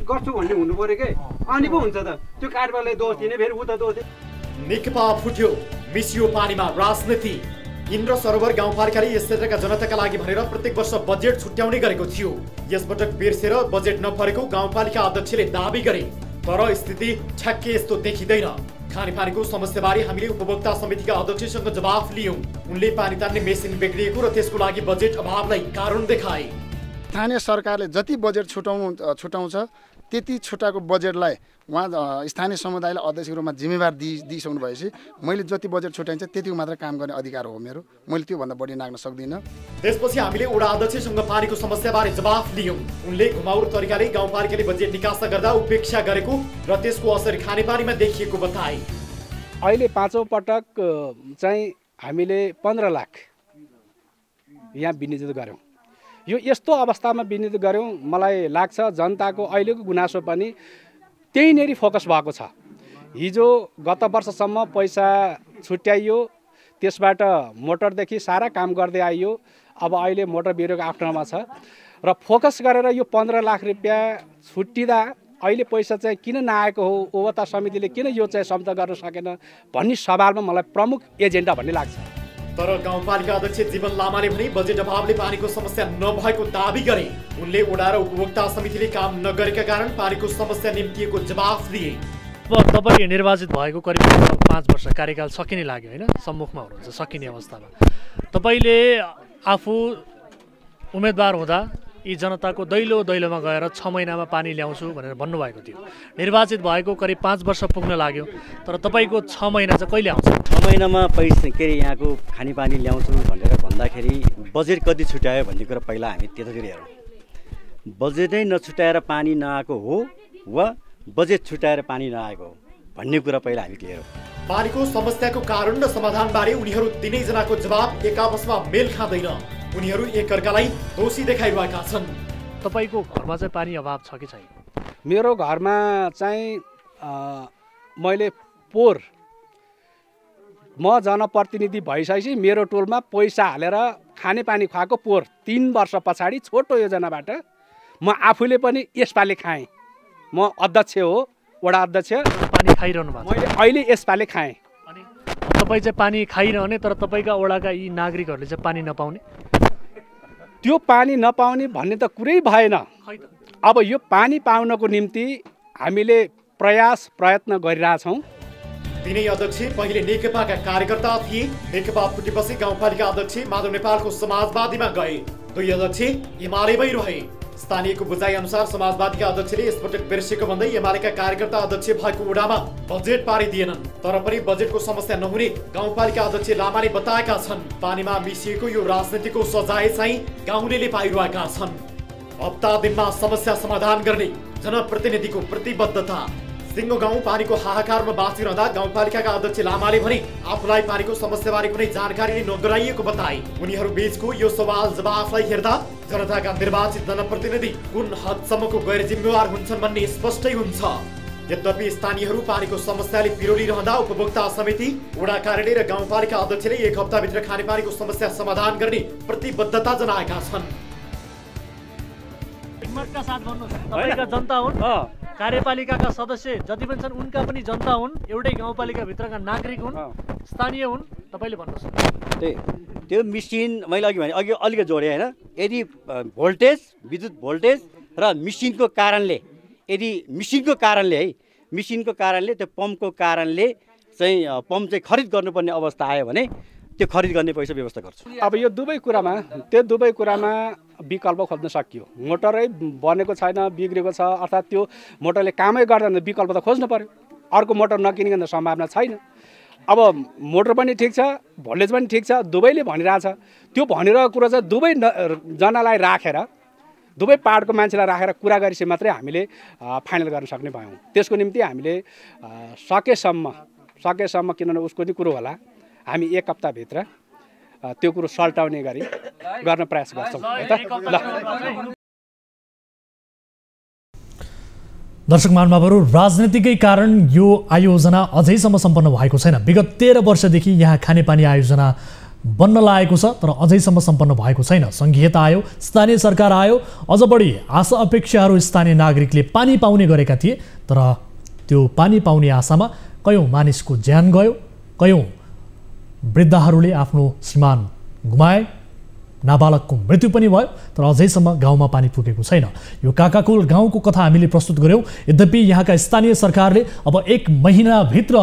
गर्छु भन्ने हुनु पर्यो के। अनि पो हुन्छ त। त्यो कार्यवाहीलाई दोष दिने फेरि उता दोष दिने। नेकपा फुट्यो, मिसियो पानीमा राजनीति। इन्द्र सरोवर गाउँपालिकाले यस क्षेत्रका जनताका लागि भनेर प्रत्येक वर्ष बजेट छुट्याउने गरेको थियो। यसपटक बिर्सेर बजेट नपरेको गाउँपालिका अध्यक्षले दाबी गरे। तर स्थिति ठ्याक्कै यस्तो देखिँदैन। खानेपानीको समस्याबारे हामीले उपभोक्ता समितिका अध्यक्षसँग जवाफ लियौं। उनले पानी तान्ने मेसिन बिग्रिएको र त्यसको लागि बजेट अभावलाई कारण देखाए। स्थानीय सरकारले जति बजेट छुटाउँछ त्यति छुटाएको बजेटलाई उहाँ स्थानीय समुदायले अध्यक्षको रूपमा जिम्मेवार दिइसक्नु भएपछि मैले जति बजेट छुट्याइन्छ त्यतिको मात्र काम गर्ने अधिकार हो मेरो। मैले त्योभन्दा बढी नाग्न सक्दिनँ। त्यसपछि हामीले वडा अध्यक्षसँग पानीको समस्याबारे जवाफ लियौं। उनले घुमाउरो तरिकाले गाउँपालिकाले बजेट निकास गर्दा उपेक्षा गरेको र त्यसको असर खानेपानीमा देखिएको बताए। अहिले पाँचौं पटक चाहिँ हामीले 15 लाख यहाँ विनियोजित गर्यौं। यो यस्तो अवस्थामा विनियोजित गर्यौं, मलाई लाग्छ जनताको अहिलेको गुनासो पनि त्यहीँनेरि फोकस भएको छ। हिजो गत वर्षसम्म पैसा छुट्याइयो, त्यसबाट मोटरदेखि सारा काम गर्दै आइयो। अब अहिले मोटर बिरुवाको आफ्नोमा छ र फोकस गरेर यो 15 लाख रुपियाँ छुट्टिँदा अहिले पैसा चाहिँ किन नआएको हो, उपभोक्ता समितिले किन यो चाहिँ सम्झौता गर्न सकेन भन्ने सवालमा मलाई प्रमुख एजेन्डा भन्ने लाग्छ। तर गाउँपालिका अध्यक्ष जीवन लामाले भने बजेट अभावले पानीको समस्या नभएको दाबी गरे। उनले वडा र उपभोक्ता समितिले काम नगरेका कारण पानीको समस्या निम्तिएको जवाफ दिए। अब तपाईँ निर्वाचित भएको करिब 5 वर्ष कार्यकाल सकिने लाग्यो होइन, सम्मुखमा हुनुहुन्छ सकिने अवस्थामा। तपाईँले आफू उम्मेदवार हुँदा यी जनताको दैलोमा गएर 6 महिनामा पानी ल्याउँछु भनेर भन्नुभएको थियो। निर्वाचित भएको करिब 5 वर्ष पुग्न लाग्यो, तर तपाईँको 6 महिना चाहिँ कहिले आउँछ? 6 महिनामा पैसा के अरे यहाँको खानेपानी ल्याउँछु भनेर भन्दाखेरि बजेट कति छुट्यायो भन्ने कुरा पहिला हामी त्यतातिर हेरौँ। बजेटै नछुट्याएर पानी नआएको हो वा बजेट छुट्याएर पानी नआएको हो भन्ने कुरा पहिला हामी क्लियर हो। पानीको समस्याको कारण र समाधानबारे उनीहरू तीनैजनाको जवाब एक आपसमा मेल खाँदैन। उनीहरू एकअर्कालाई दोषी देखाइरहेका छन्। तपाईँको घरमा चाहिँ पानी अभाव छ कि छैन? मेरो घरमा चाहिँ मैले पोहोर म जनप्रतिनिधि भइसकेपछि मेरो टोलमा पैसा हालेर खानेपानी खुवाएको पोहोर 3 वर्ष पछाडि छोटो योजनाबाट म आफूले पनि यसपालि खाएँ। म अध्यक्ष हो, वडा अध्यक्ष। पानी खाइरहनु भएको? मैले अहिले यसपालि खाएँ। अनि तपाईँ चाहिँ पानी खाइरहने तर तपाईँका वडाका यी नागरिकहरूले चाहिँ पानी नपाउने? त्यो पानी नपाउने भन्ने त कुरै भएन। अब यो पानी पाउनको निम्ति हामीले प्रयत्न गरिरहेछौँ। तिनै अध्यक्ष पहिले नेकपाका कार्यकर्ता थिए। नेकपा फुटेपछि गाउँपालिका अध्यक्ष माधव नेपालको समाजवादीमा गए। 2 अध्यक्ष एमालेमै रहे। स्थानीयको बुझाइ अनुसार समाजवादीका अध्यक्षले यसपटक बिर्सेको भन्दै एमालेका कार्यकर्ता अध्यक्ष भएको वडामा बजेट पारिदिएनन्। तर पनि बजेटको समस्या नहुने गाउँपालिका अध्यक्ष लामाले बताएका छन्। पानीमा मिसिएको यो राजनीतिको सजाय चाहिँ गाउँलेले पाइरहेका छन्। हप्ता दिनमा समस्या समाधान गर्ने जनप्रतिनिधिको प्रतिबद्धता। सिङ्गो गाउँ पानीको हाहाकारमा बाँचिरहँदा गाउँपालिकाका अध्यक्ष लामाले भने आफूलाई पानीको समस्याबारे कुनै जानकारी नै नगराइएको बताए। उनीहरू बीचको यो सवाल जवाफलाई हेर्दा जनताका निर्वाचित जनप्रतिनिधि कुन हदसम्मको गैर जिम्मेवार हुन्छन् भन्ने स्पष्टै हुन्छ। यद्यपि स्थानीयहरू पानीको समस्याले पिरोलिरहँदा उपभोक्ता समिति, वडा कार्यालय र गाउँपालिका अध्यक्षले 1 हप्ताभित्र खानेपानीको समस्या समाधान गर्ने प्रतिबद्धता जनाएका छन्। तपाईँका जनता हुन्, कार्यपालिकाका सदस्य जति पनि छन् उनका पनि जनता हुन्, एउटै गाउँपालिकाभित्रका नागरिक हुन्, स्थानीय हुन्। तपाईँले भन्नुहोस्। त्यो मिसिन मैले अघि भने अलिकति जोडेँ होइन। यदि भोल्टेज, विद्युत भोल्टेज र मिसिनको कारणले त्यो पम्पको कारणले चाहिँ पम्प चाहिँ खरिद गर्नुपर्ने अवस्था आयो भने त्यो खरिद गर्ने पैसा व्यवस्था गर्छु। अब यो दुवै कुरामा विकल्प खोज्न सकियो। मोटरै बनेको छैन, बिग्रेको छ, अर्थात् त्यो मोटरले कामै गर्दैन, विकल्प त खोज्नु पर्यो। अर्को मोटर नकिनिकन त सम्भावना छैन। अब मोटर पनि ठिक छ, भोल्टेज पनि ठिक छ, दुवैले भनिरहेछ। त्यो भनिरहेको कुरा चाहिँ दुवै जनालाई राखेर, दुवै पार्टको मान्छेलाई राखेर कुरा गरेपछि मात्रै हामीले फाइनल गर्न सक्ने भयौँ। त्यसको निम्ति हामीले सकेसम्म किनभने उसको नि कुरो होला, हामी 1 हप्ताभित्र त्यो कुरो सल्टाउने गरी गर्न प्रयास गर्छौँ। दर्शक महानुभावहरू, राजनीतिकै कारण यो आयोजना अझैसम्म सम्पन्न भएको छैन। विगत 13 वर्षदेखि यहाँ खानेपानी आयोजना बन्न लागेको छ, तर अझैसम्म सम्पन्न भएको छैन। सङ्घीयता आयो, स्थानीय सरकार आयो, अझ बढी आशा अपेक्षाहरू स्थानीय नागरिकले पानी पाउने गरेका थिए, तर त्यो पानी पाउने आशामा कयौँ मानिसको ज्यान गयो, कयौँ वृद्धहरूले आफ्नो श्रीमान गुमाए, नाबालकको मृत्यु पनि भयो, तर अझैसम्म गाउँमा पानी पुगेको छैन। यो काकाकुल गाउँको कथा हामीले प्रस्तुत गऱ्यौँ। यद्यपि यहाँका स्थानीय सरकारले अब 1 महिनाभित्र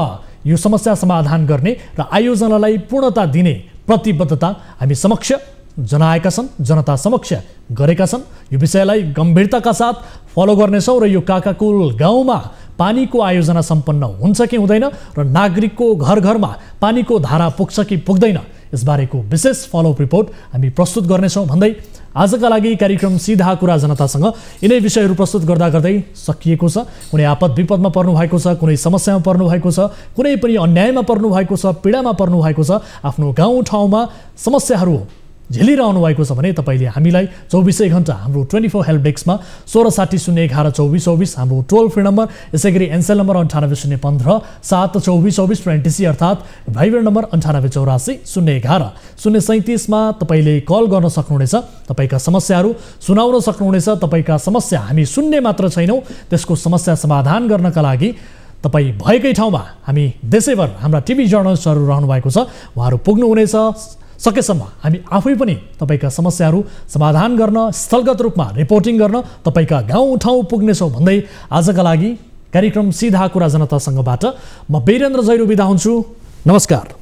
यो समस्या समाधान गर्ने र आयोजनालाई पूर्णता दिने प्रतिबद्धता हामी समक्ष जनाएका छन्, जनता समक्ष गरेका छन्। यो विषयलाई गम्भीरताका साथ फलो गर्नेछौँ र यो काकाकुल गाउँमा पानीको आयोजना सम्पन्न हुन्छ कि हुँदैन र नागरिकको घर घरमा पानीको धारा पुग्छ कि पुग्दैन, यसबारेको विशेष फलोअप रिपोर्ट हामी प्रस्तुत गर्नेछौँ भन्दै आजका लागि कार्यक्रम सीधा कुरा जनतासँग यिनै विषयहरू प्रस्तुत गर्दा गर्दै सकिएको छ। कुनै आपद विपदमा पर्नु भएको छ, कुनै समस्यामा पर्नु भएको छ, कुनै पनि अन्यायमा पर्नु भएको छ, पीडामा पर्नु भएको छ, आफ्नो गाउँ ठाउँमा समस्याहरू झेलिरहनु भएको छ भने तपाईँले हामीलाई 24 घण्टा हाम्रो 24 हेल्प डेस्कमा 1660112424 हाम्रो टोल फ्री नम्बर, यसै गरी एनसेल नम्बर 9801572424 र एनटिसी अर्थात् भाइबर नम्बर 98848011 037 मा तपाईँले कल गर्न सक्नुहुनेछ। तपाईँका समस्याहरू सुनाउन सक्नुहुनेछ। तपाईँका समस्या हामी सुन्ने मात्र छैनौँ, त्यसको समस्या समाधान गर्नका लागि तपाईँ भएकै ठाउँमा हामी देशैभर हाम्रा टिभी जर्नलिस्टहरू रहनु भएको छ, उहाँहरू पुग्नुहुनेछ। सकेसम्म हामी आफै पनि तपाईँका समस्याहरू समाधान गर्न, स्थलगत रूपमा रिपोर्टिङ गर्न तपाईँका गाउँ ठाउँ पुग्नेछौँ भन्दै आजका लागि कार्यक्रम सीधा कुरा जनतासँगबाट म वीरेन्द्र जैरू बिदा हुन्छु। नमस्कार।